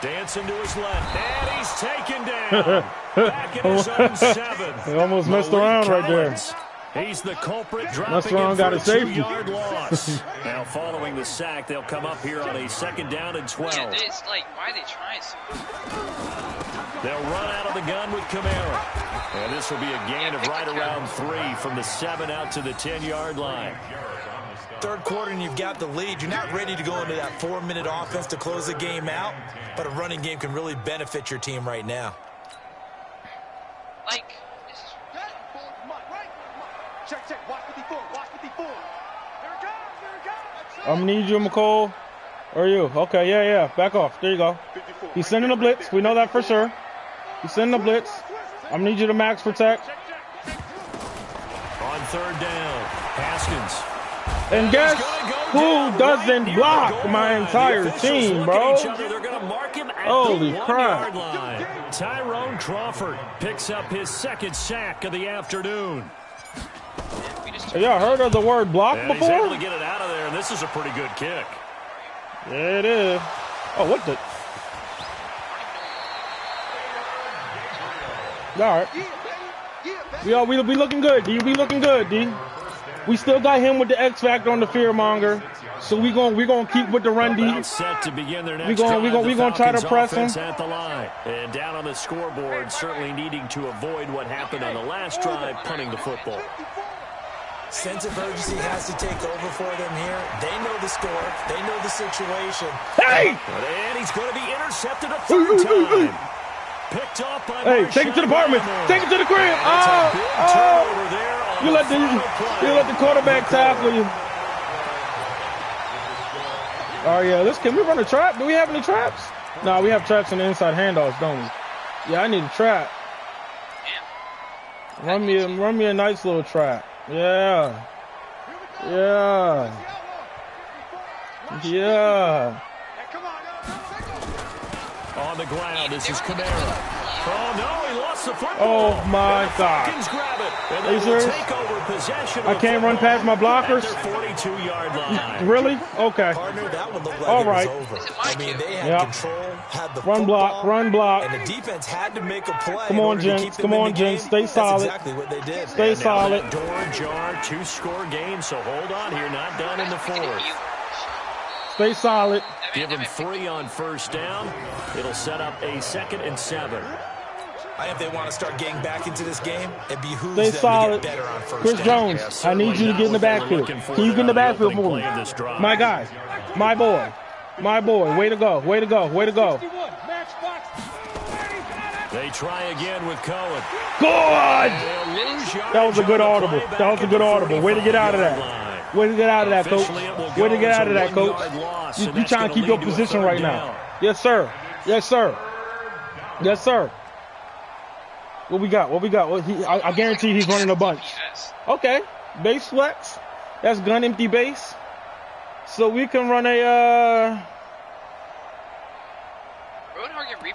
Speaker 3: Dancing to his left, and he's taken down. Back in his own 7.
Speaker 2: He almost messed around right there.
Speaker 3: He's the culprit,
Speaker 2: Messed
Speaker 3: dropping
Speaker 2: around,
Speaker 3: in
Speaker 2: got
Speaker 3: for
Speaker 2: a
Speaker 3: a
Speaker 2: safety.
Speaker 3: 2-yard loss. Now following the sack, they'll come up here on a 2nd down and 12.
Speaker 1: Yeah, it's like, why are they trying so?
Speaker 3: They'll run out of the gun with Kamara. And this will be a gain of right around 3 from the 7 out to the 10-yard line.
Speaker 5: 3rd quarter and you've got the lead. You're not ready to go into that 4-minute offense to close the game out, but a running game can really benefit your team right now.
Speaker 1: Like, this is...
Speaker 4: Check. Watch 54. Watch 54. Here it comes.
Speaker 2: I'm gonna need you, McCole. Or you? Okay, yeah. Back off. There you go. He's sending a blitz. We know that for sure. He's sending a blitz. I'm gonna need you to max protect.
Speaker 3: On 3rd down, Haskins.
Speaker 2: And guess who doesn't block my entire team, bro? Holy crap.
Speaker 3: Tyrone Crawford picks up his 2nd sack of the afternoon.
Speaker 2: Have y'all heard of the word block
Speaker 3: And he's
Speaker 2: before?
Speaker 3: able to get it out of there, and this is a pretty good kick.
Speaker 2: Yeah, it is. Oh, what the? All right. We looking good, D. We looking good, D. We still got him with the X factor on the fearmonger, so we gonna keep with the run D.
Speaker 3: Set to begin their next
Speaker 2: we gonna try to press him
Speaker 3: at the line and down on the scoreboard. Certainly needing to avoid what happened on the last drive, punting the football.
Speaker 5: Sense of urgency has to take over for them here. They know the score. They know the situation.
Speaker 2: Hey!
Speaker 3: And he's going to be intercepted a 3rd time. Picked up by
Speaker 2: Hey, take it to the apartment. Take it to the crib. You let the quarterback tackle you. Oh yeah, can we run a trap? Do we have any traps? No, we have traps in the inside handoffs, don't we? Yeah, I need a trap. Run me a nice little trap. Yeah.
Speaker 3: On the ground, this is Kamara. Oh, no, he lost the football.
Speaker 2: Oh, my God.
Speaker 3: Falcons grab it. And
Speaker 2: Are you
Speaker 3: they will
Speaker 2: serious?
Speaker 3: take over possession of
Speaker 2: I
Speaker 3: the
Speaker 2: can't run
Speaker 3: football
Speaker 2: past my blockers?
Speaker 3: at their 42-yard line.
Speaker 2: Really? Okay.
Speaker 5: Partner, that one looked like
Speaker 2: All
Speaker 5: it
Speaker 2: right.
Speaker 5: was over. I mean, they had
Speaker 2: Yep.
Speaker 5: control, had the
Speaker 2: Run
Speaker 5: football,
Speaker 2: block.
Speaker 5: and the defense had to make a play.
Speaker 2: Come
Speaker 5: in
Speaker 2: on,
Speaker 5: order to
Speaker 2: gents.
Speaker 5: keep them
Speaker 2: Come
Speaker 5: in
Speaker 2: on,
Speaker 5: the game.
Speaker 2: gents. Stay
Speaker 5: That's
Speaker 2: solid.
Speaker 5: exactly what they did.
Speaker 2: Stay
Speaker 3: And now
Speaker 2: solid.
Speaker 3: that door ajar, 2-score game, so hold on here. Not done in the fourth.
Speaker 2: Stay solid.
Speaker 3: Give him 3 on first down. It'll set up a 2nd and 7.
Speaker 5: I think if they want to start getting back into this game, it behooves
Speaker 2: Stay
Speaker 5: them
Speaker 2: solid.
Speaker 5: to get better on first
Speaker 2: Chris
Speaker 5: down.
Speaker 2: Jones, I need you to get in the backfield. Can you get in the backfield for me? My guy. My boy. My boy. Way to go. Way to go. Way to go.
Speaker 3: They try again with Cohen.
Speaker 2: Good! That was a good audible. That was a good audible. Way to get out of that. Way to get out of that, coach. Way to get out of that, coach. You trying to keep your position right now. Yes, sir. Yes, sir. Yes, sir. What we got? What we got? I guarantee he's running a bunch. Okay. Base flex. That's gun empty base. So we can run a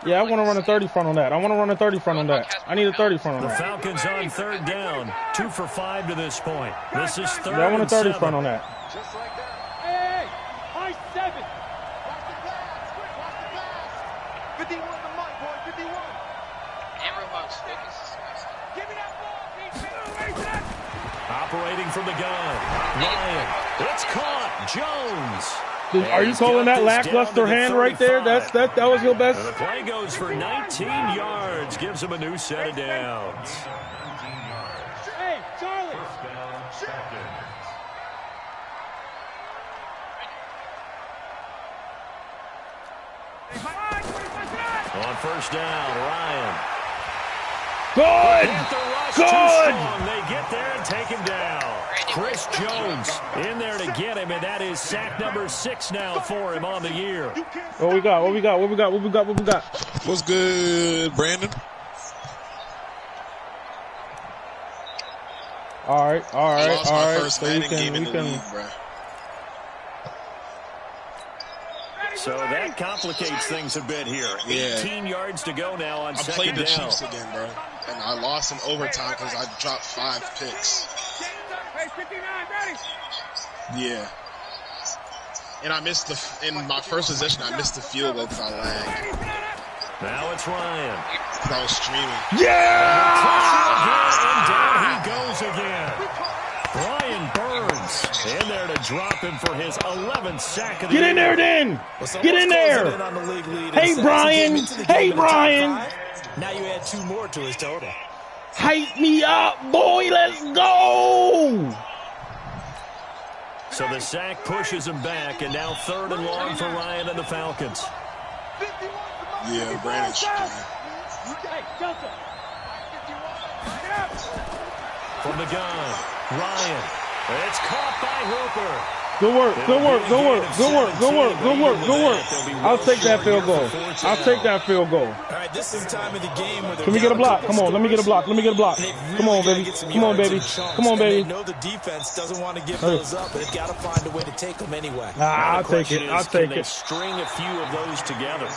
Speaker 2: yeah, I want to run a 30 front on that. I want to run a 30 front on that. I need a 30 front on
Speaker 3: The
Speaker 2: that.
Speaker 3: Falcons on third down. 2 for 5 to this point. This is third
Speaker 2: Yeah, I want a
Speaker 3: and
Speaker 2: 30
Speaker 3: 7.
Speaker 2: front on that.
Speaker 4: Just like that. Hey, high 7. Watch the pass. Watch the pass. 51 to Mike, boy. 51.
Speaker 1: Amber Bucks focus is disgusting.
Speaker 4: Give me that ball, Pete.
Speaker 3: Operating from the gun. Ryan. It's caught. Jones.
Speaker 2: Dude, are you calling that lackluster hand right there? That was your best.
Speaker 3: And the play goes for 19 yards. Gives him a new set of downs.
Speaker 4: Hey, Charlie.
Speaker 3: On first down, Ryan.
Speaker 2: Good.
Speaker 3: Panther rush
Speaker 2: Good.
Speaker 3: too strong. They get there and take him down. Chris Jones in there to get him, and that is sack number 6 now for him on the year.
Speaker 2: What we got? What we got? What we got? What we got? What we got?
Speaker 6: What's good, Brandon?
Speaker 2: All right. All
Speaker 6: I
Speaker 2: right.
Speaker 6: lost
Speaker 2: All
Speaker 6: my
Speaker 2: right.
Speaker 6: first
Speaker 2: So we
Speaker 6: Madden game in
Speaker 2: can.
Speaker 6: the league, bro.
Speaker 3: So that complicates things a bit here.
Speaker 6: Yeah.
Speaker 3: 18 yards to go now on
Speaker 6: I played
Speaker 3: second
Speaker 6: the
Speaker 3: down.
Speaker 6: Chiefs again, bro, and I lost in overtime because I dropped 5 picks.
Speaker 4: Hey, 59, ready.
Speaker 6: Yeah. And I missed in my first possession, I missed the field goal because I lagged.
Speaker 3: Now it's Ryan.
Speaker 6: Because I was streaming.
Speaker 3: And down he goes again. Brian Burns in there to drop him for his 11th sack of the year.
Speaker 2: Get in there, then. Get in there. Hey, Brian. Hey, Brian.
Speaker 5: Now you add 2 more to his total.
Speaker 2: Hype me up, boy. Let's go.
Speaker 3: So the sack pushes him back, and now 3rd and long for Ryan and the Falcons.
Speaker 6: Yeah, Brandon's streaming.
Speaker 4: Hey, Delta.
Speaker 3: From the gun, Ryan. It's caught by Hooper.
Speaker 2: Good work. Good work. Good work. Good work. Good work. Good work. Good work. I'll take that field goal. I'll take that field goal.
Speaker 5: All right, this is the time of the game where
Speaker 2: Can we get a block? Come on. Let me get a block. Let me get a block. Come on, baby. Come on, baby. Come on, baby.
Speaker 5: They know the defense doesn't want to give those up, but they've got to find a way to take them anyway.
Speaker 2: I'll take it. I'll take
Speaker 3: Can they
Speaker 2: it.
Speaker 3: string a few of those together?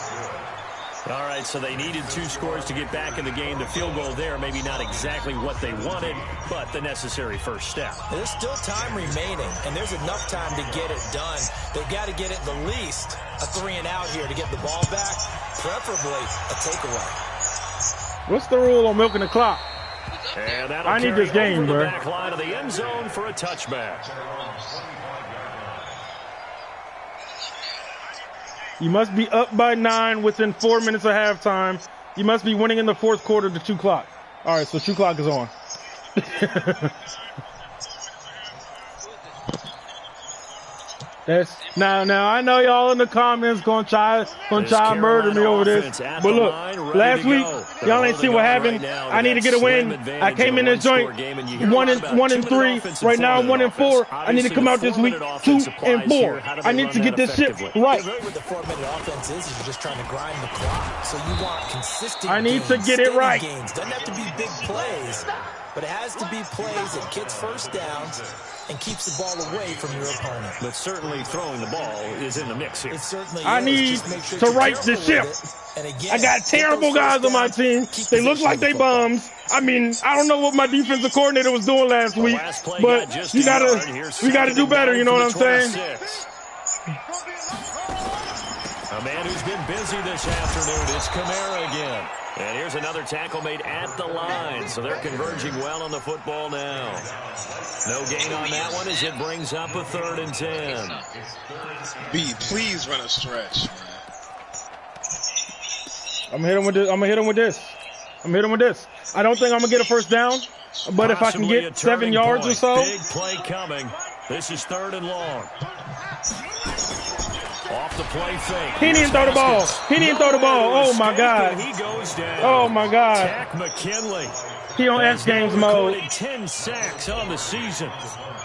Speaker 3: All right, so they needed 2 scores to get back in the game. The field goal there, maybe not exactly what they wanted, but the necessary first step.
Speaker 5: There's still time remaining, and there's enough time to get it done. They've got to get at the least a 3 and out here to get the ball back, preferably a takeaway.
Speaker 2: What's the rule on milking the clock?
Speaker 3: And that'll
Speaker 2: I need
Speaker 3: carry
Speaker 2: this game,
Speaker 3: over the
Speaker 2: bro.
Speaker 3: back line of the end zone for a touchback.
Speaker 2: You must be up by 9 within 4 minutes of halftime. You must be winning in the 4th quarter to 2 o'clock. All right, so 2 o'clock is on. That's now I know y'all in the comments gonna try and murder me over this. But look, last week y'all ain't see what happened. I need to get a win. I came in this joint 1 and 3. Right now I'm 1 and 4. I need to come out this week 2 and 4. I need to get this shit right.
Speaker 5: Really what the 4-minute offense is you're just trying to grind the clock. So you want consistent
Speaker 2: I need to
Speaker 5: gains,
Speaker 2: get it
Speaker 5: steady
Speaker 2: right.
Speaker 5: gains. Doesn't have to be big plays, but it has to be plays that gets first downs and keeps the ball away from your opponent.
Speaker 3: But certainly throwing the ball is in the mix here.
Speaker 5: It certainly
Speaker 2: I
Speaker 5: is.
Speaker 2: need
Speaker 5: Just make sure
Speaker 2: to
Speaker 5: you're
Speaker 2: right the
Speaker 5: careful
Speaker 2: ship.
Speaker 5: with it And again,
Speaker 2: I got terrible guys on my team. They look like they bums. I mean, I don't know what my defensive coordinator was doing last week, but we gotta do better. You know what I'm saying?
Speaker 3: A man who's been busy this afternoon is Kamara again. And here's another tackle made at the line, so they're converging well on the football now. No gain on that one as it brings up a 3rd and 10.
Speaker 6: B, please run a stretch, man.
Speaker 2: I'm gonna hit him with this. I'm gonna hit him with this. I don't think I'm gonna get a first down, but if I can get 7 yards or so.
Speaker 3: Big play coming. This is 3rd and long. Off the play fake.
Speaker 2: He didn't throw the ball. Oh my God.
Speaker 3: He goes down.
Speaker 2: Oh my God.
Speaker 3: Jack McKinley.
Speaker 2: He on X Games mode.
Speaker 3: 10 sacks on the season.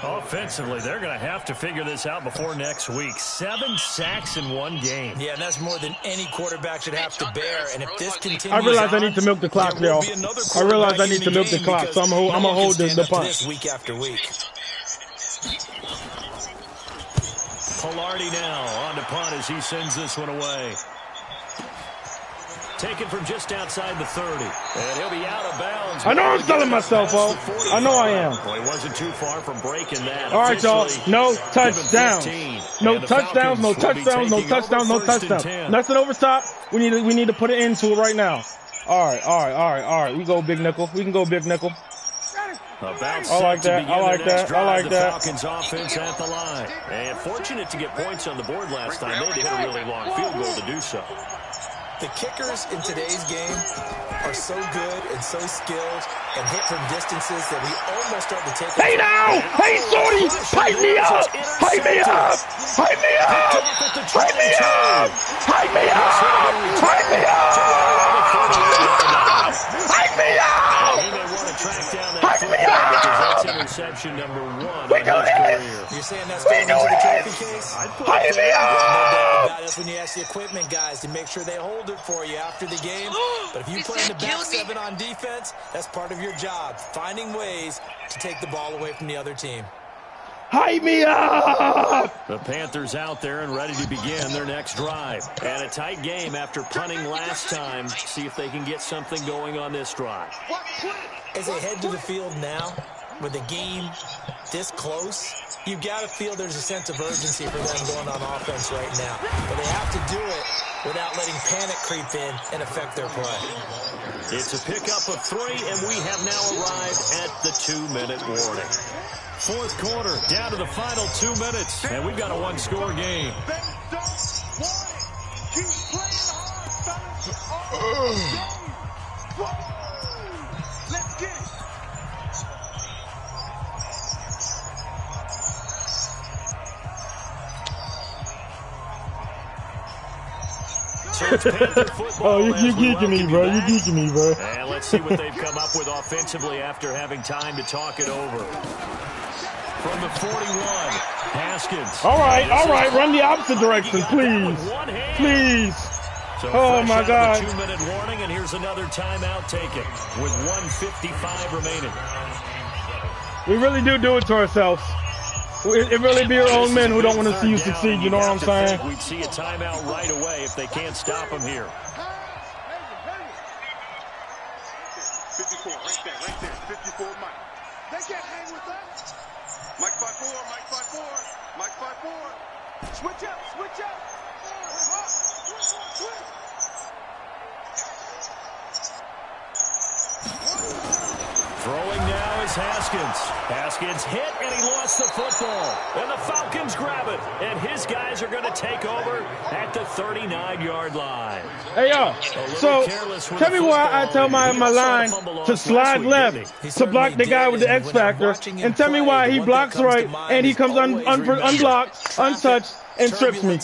Speaker 3: Offensively, they're going to have to figure this out before next week. 7 sacks in 1 game.
Speaker 5: Yeah, and that's more than any quarterback should have to bear. And if this continues,
Speaker 2: I realize I need to milk the clock, y'all. I realize I need to milk the clock, so I'm gonna hold the punt.
Speaker 5: Week after week.
Speaker 3: Polardi now on to punt as he sends this one away. Taken from just outside the 30. And he'll be out of bounds.
Speaker 2: I know I'm selling myself, oh. I know I am.
Speaker 3: Well, he wasn't too far from breaking that.
Speaker 2: All right, y'all. No touchdowns. No touchdowns, no touchdowns, no touchdowns, no touchdowns. Nothing over top. We need to put it into it right now. All right. We go big nickel. We can go big nickel.
Speaker 3: I
Speaker 2: like that.
Speaker 3: Falcons offense at the line. And fortunate to get points on the board last time. They had to hit a really long field goal to do so.
Speaker 5: The kickers in today's game are so good and so skilled and hit from distances that we almost start to take.
Speaker 2: Hey now! Hey, Shorty! Hype me up! Hype me up! Hype me up! Hype me up! Hype me up! Hype me up! Hype me up!
Speaker 3: He may want to track down that football because that's interception number 1 on his career.
Speaker 5: You're saying that's going into the trophy case?
Speaker 2: Hype me up!
Speaker 5: That's when you ask the equipment guys to make sure they hold it for you after the game. But if you play in the back 7 on defense, that's part of your job, finding ways to take the ball away from the other team.
Speaker 2: Hype me up!
Speaker 3: The Panthers out there and ready to begin their next drive. And a tight game after punting last time. See if they can get something going on this drive.
Speaker 5: As they head to the field now, with the game this close, you've got to feel there's a sense of urgency for them going on offense right now. But they have to do it without letting panic creep in and affect their play.
Speaker 3: It's a pickup of 3, and we have now arrived at the 2-minute warning. 4th quarter, down to the final 2 minutes, and we've got a 1-score game.
Speaker 4: Let's get it.
Speaker 2: Oh, you geeking me, bro. You geeking me, bro.
Speaker 3: And let's see what they've come up with offensively after having time to talk it over. From the 41, Haskins.
Speaker 2: All right. Run the opposite direction, please. Please.
Speaker 3: So
Speaker 2: oh, my God.
Speaker 3: 2-minute warning, and here's another timeout taken with 1:55 remaining.
Speaker 2: We really do it to ourselves. It really be our own men who don't want to see you succeed, you know what I'm saying?
Speaker 3: We'd see a timeout right away if they can't stop him here.
Speaker 4: 54, right there, 54 Mike. They can't hang with us. Mike 5-4. Switch up.
Speaker 3: Throwing now is Haskins. Haskins hit, and he lost the football. And the Falcons grab it. And his guys are going to take over at the 39-yard line.
Speaker 2: Hey, yo. So, tell me why I tell my line to slide left to block the guy with the X Factor. And tell me why he blocks right and he comes unblocked, untouched, and trips me.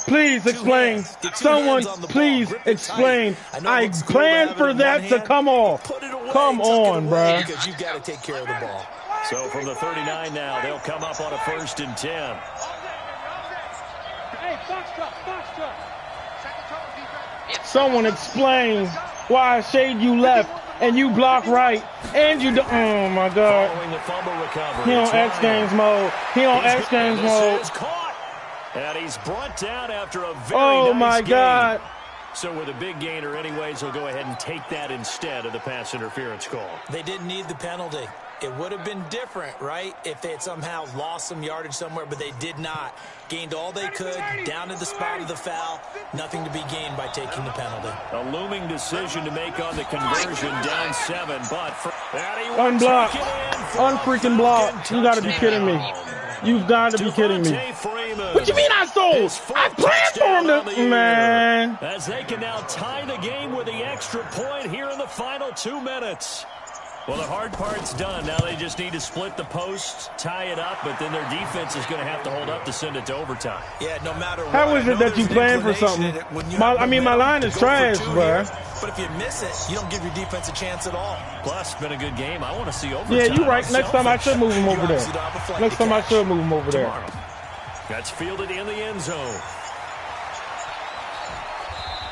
Speaker 2: Please explain. Someone, please explain. I planned for that to come off. Come on, bro.
Speaker 5: Because you've got to take care of the ball.
Speaker 3: So from the 39 now, they'll come up on a 1st and 10.
Speaker 2: Someone explain why I shade you left and you block right and you do. Oh my God. He on X Games mode.
Speaker 3: And he's brought down after a very
Speaker 2: oh
Speaker 3: nice
Speaker 2: my
Speaker 3: game.
Speaker 2: God.
Speaker 3: So with a big gainer anyways, they'll go ahead and take that instead of the pass interference call.
Speaker 5: They didn't need the penalty. It would have been different, right, if they had somehow lost some yardage somewhere, but they did not. Gained all they could, down to the spot of the foul. Nothing to be gained by taking the penalty.
Speaker 3: A looming decision to make on the conversion, down 7, but for
Speaker 2: unblocked. Unfreaking blocked. You got to be kidding me. You've got to be kidding me. What you mean I sold? I planned for him to... Man.
Speaker 3: As they can now tie the game with the extra point here in the final 2 minutes. Well, the hard part's done. Now they just need to split the posts, tie it up, but then their defense is going to have to hold up to send it to overtime.
Speaker 5: Yeah, no matter what.
Speaker 2: How is it that you plan for something? My line is trash, bro.
Speaker 5: But if you miss it, you don't give your defense a chance at all.
Speaker 3: Plus, it's been a good game. I want to see overtime.
Speaker 2: Yeah, you're right. Next time I should move him over there. Next time I should move him over there.
Speaker 3: That's fielded in the end zone.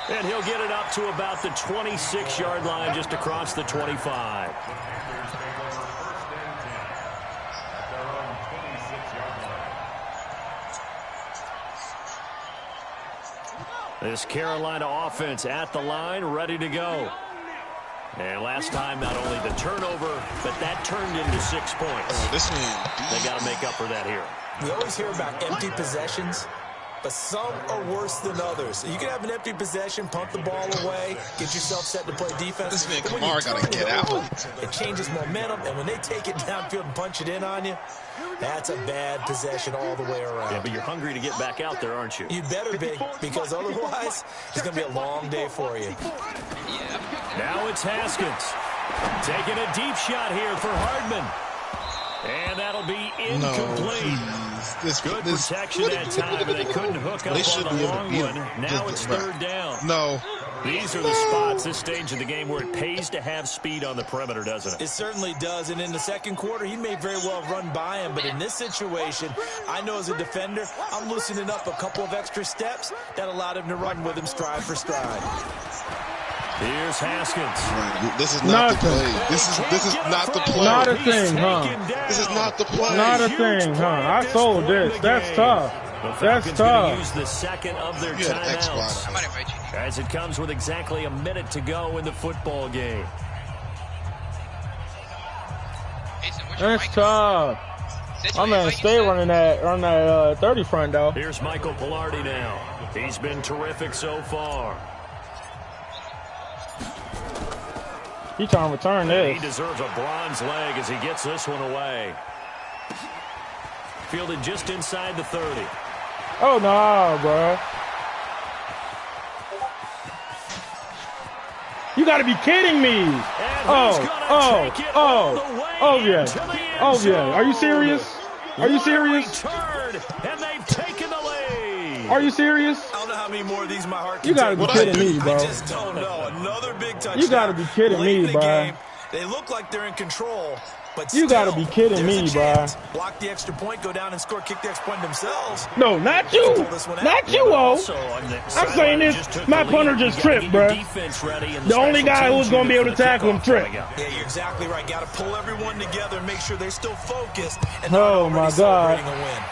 Speaker 3: And he'll get it up to about the 26-yard line, just across the 25. This Carolina offense at the line, ready to go. And last time, not only the turnover, but that turned into 6 points.
Speaker 6: Oh, this man.
Speaker 3: They got to make up for that here.
Speaker 5: We always hear about empty possessions, but some are worse than others. You can have an empty possession, punt the ball away, get yourself set to play defense.
Speaker 6: This man Kamara got to get out.
Speaker 5: It changes momentum, and when they take it downfield and punch it in on you, that's a bad possession all the way around.
Speaker 3: Yeah, but you're hungry to get back out there, aren't you?
Speaker 5: You better be, because otherwise, it's going to be a long day for you.
Speaker 3: Now it's Haskins. Taking a deep shot here for Hardman. And that'll be incomplete. Good protection that time, but they couldn't hook up on the long one. Now it's third down.
Speaker 6: No.
Speaker 3: These are the spots, this stage of the game, where it pays to have speed on the perimeter, doesn't it?
Speaker 5: It certainly does, and in the second quarter, he may very well run by him, but in this situation, I know as a defender, I'm loosening up a couple of extra steps that allowed him to run with him stride for stride.
Speaker 3: Here's Haskins.
Speaker 6: Right. This is not the play. This is not the play.
Speaker 2: Not a thing, huh?
Speaker 6: This is not the play.
Speaker 2: Not a thing, huh? I sold this. That's tough. That's tough.
Speaker 3: Use the second of their timeouts. As it comes with exactly a minute to go in the football game.
Speaker 2: That's tough. I'm gonna stay running that 30 front though.
Speaker 3: Here's Michael Pilardi now. He's been terrific so far.
Speaker 2: He trying to return this.
Speaker 3: He deserves a bronze leg as he gets this one away. Fielded just inside the 30.
Speaker 2: Oh no, bro. You got to be kidding me. Oh yeah. Are you serious? Are you serious?
Speaker 3: And they've taken the lead.
Speaker 2: Are you serious?
Speaker 5: I don't know how many more of these my heart can
Speaker 2: You got to be kidding me, bro.
Speaker 5: I just don't know. Another big touchdown.
Speaker 2: You got to be kidding me, bro.
Speaker 5: Game, they look like they're in control, but
Speaker 2: you got to be kidding me, bro.
Speaker 5: Block the extra point, go down and score, kick the extra point themselves.
Speaker 2: No, not you. Not you, O. I'm saying this, my punter just tripped, bro. The only guy who's going to be able to tackle him tripped.
Speaker 5: Yeah, you're exactly right. Got to pull everyone together and make sure they're still focused and
Speaker 2: not my God.
Speaker 5: A win.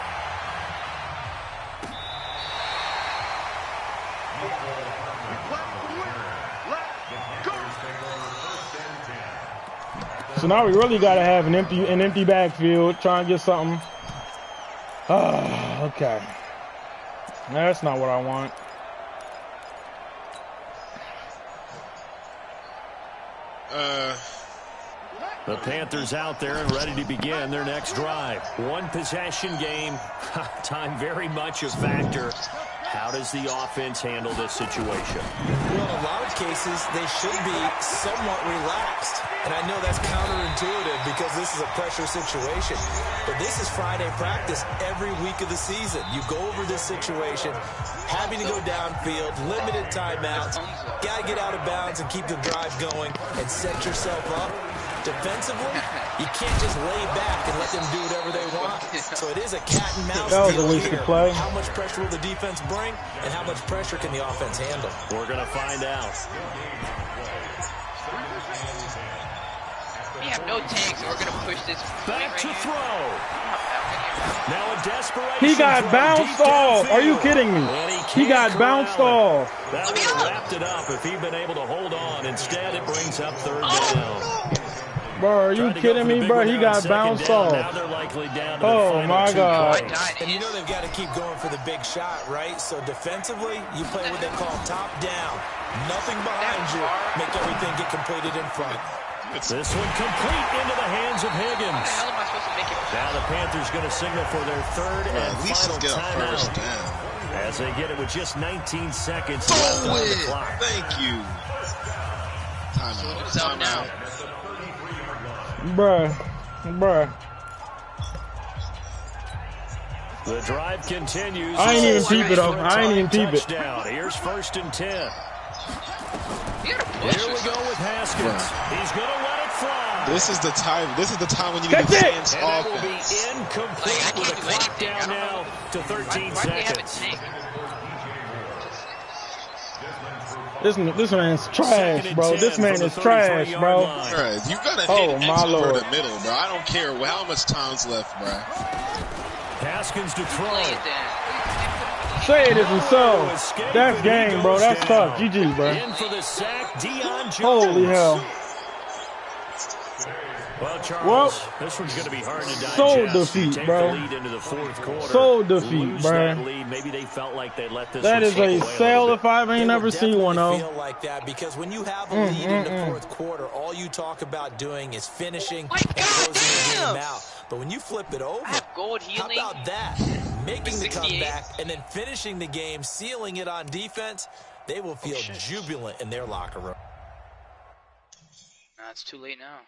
Speaker 2: So now we really got to have an empty backfield, try and get something. Oh, okay. That's not what I want.
Speaker 3: The Panthers out there and ready to begin their next drive. One possession game. Time very much a factor. How does the offense handle this situation?
Speaker 5: Well, in a lot of cases, they should be somewhat relaxed. And I know that's counterintuitive because this is a pressure situation. But this is Friday practice every week of the season. You go over this situation, having to go downfield, limited timeouts, got to get out of bounds and keep the drive going and set yourself up. Defensively, you can't just lay back and let them do whatever they want. So it is a cat and mouse deal here.
Speaker 2: Play.
Speaker 5: How much pressure will the defense bring, and how much pressure can the offense handle?
Speaker 3: We're going to find out.
Speaker 1: We have no tanks, so we're going to push this.
Speaker 3: Back to throw. Now a desperation
Speaker 2: He got
Speaker 3: throw
Speaker 2: bounced
Speaker 3: deep
Speaker 2: off. Are you
Speaker 3: downfield.
Speaker 2: kidding me?
Speaker 3: And
Speaker 2: He
Speaker 3: can't
Speaker 2: got bounced
Speaker 3: corral it.
Speaker 2: off.
Speaker 3: That would have wrapped it up if he'd been able to hold on. Instead, it brings up third down.
Speaker 2: Bro, are you kidding me, bro? He got bounced
Speaker 3: Now
Speaker 2: off.
Speaker 3: they're likely down to the
Speaker 2: Oh
Speaker 3: final
Speaker 2: my
Speaker 3: 2
Speaker 2: God.
Speaker 3: plays.
Speaker 5: And you know they've got to keep going for the big shot, right? So defensively, you play what they call top down. Nothing behind you. Make everything get completed in front.
Speaker 3: This one complete into the hands of Higgins.
Speaker 1: How the hell am I supposed to make it?
Speaker 3: Now the Panthers going to signal for their third
Speaker 6: Bro,
Speaker 3: and
Speaker 6: at least
Speaker 3: final
Speaker 6: let's get a first
Speaker 3: timeout.
Speaker 6: down.
Speaker 3: As they get it with just 19 seconds left
Speaker 6: Throw
Speaker 3: on the
Speaker 6: it.
Speaker 3: clock.
Speaker 6: Thank you. Timeout.
Speaker 2: Bruh.
Speaker 3: The drive continues.
Speaker 2: I ain't even peep it, though.
Speaker 3: For a
Speaker 2: I ain't even
Speaker 3: tying
Speaker 2: peep it.
Speaker 3: touchdown. Here's 1st and 10.
Speaker 1: You gotta push
Speaker 3: Here we
Speaker 1: yourself.
Speaker 3: go with Haskins.
Speaker 6: Right.
Speaker 3: He's going to let it fly.
Speaker 6: This is the time. This is the time when you need
Speaker 2: That's
Speaker 6: to
Speaker 2: it.
Speaker 6: change
Speaker 3: And that will be
Speaker 6: offense.
Speaker 3: incomplete
Speaker 1: Like, I
Speaker 3: with
Speaker 1: can't
Speaker 3: the
Speaker 1: do
Speaker 3: clock
Speaker 1: anything.
Speaker 3: down
Speaker 1: I don't
Speaker 3: now
Speaker 1: know.
Speaker 3: to 13
Speaker 1: Why do they have a
Speaker 3: seconds.
Speaker 1: tank?
Speaker 2: This man's trash,
Speaker 3: Second and
Speaker 2: bro.
Speaker 3: 10
Speaker 2: This man
Speaker 3: from the
Speaker 2: is trash,
Speaker 3: 33-yard
Speaker 2: bro.
Speaker 3: line.
Speaker 6: Bro, you gotta
Speaker 2: Oh,
Speaker 6: hit
Speaker 2: my
Speaker 6: X over
Speaker 2: Lord.
Speaker 6: the middle, bro. I don't care how much time's left, bro.
Speaker 3: Haskins to
Speaker 1: Lay
Speaker 3: throw.
Speaker 1: it down.
Speaker 2: Say it isn't so.
Speaker 3: Escape,
Speaker 2: That's
Speaker 3: and he
Speaker 2: game, bro.
Speaker 3: goes
Speaker 2: That's
Speaker 3: down.
Speaker 2: tough. GG, bro.
Speaker 3: In for the sack, Deion Jones.
Speaker 2: Holy hell.
Speaker 3: Well, Charles,
Speaker 2: Well,
Speaker 3: this one's going to be hard to digest.
Speaker 2: soul defeat,
Speaker 3: You take
Speaker 2: bro.
Speaker 3: the lead into the fourth quarter.
Speaker 2: Soul defeat,
Speaker 3: lose
Speaker 2: bro.
Speaker 3: that lead. Maybe they felt like they let this
Speaker 2: That
Speaker 3: one
Speaker 2: is
Speaker 3: slip
Speaker 2: a
Speaker 3: away
Speaker 2: sale
Speaker 3: little
Speaker 2: if I've
Speaker 5: They
Speaker 2: ain't
Speaker 5: will
Speaker 2: never seen one,
Speaker 5: definitely
Speaker 2: though.
Speaker 5: feel like that because when you have a lead in the fourth quarter, all you talk about doing is finishing
Speaker 1: My
Speaker 5: and
Speaker 1: God,
Speaker 5: closing the
Speaker 1: damn.
Speaker 5: game out. But when you flip it over,
Speaker 1: I have gold
Speaker 5: how
Speaker 1: healing.
Speaker 5: about that? Making the
Speaker 1: 68.
Speaker 5: comeback and then finishing the game, sealing it on defense, they will feel
Speaker 1: shit.
Speaker 5: jubilant in their locker room.
Speaker 1: Nah, it's too late now.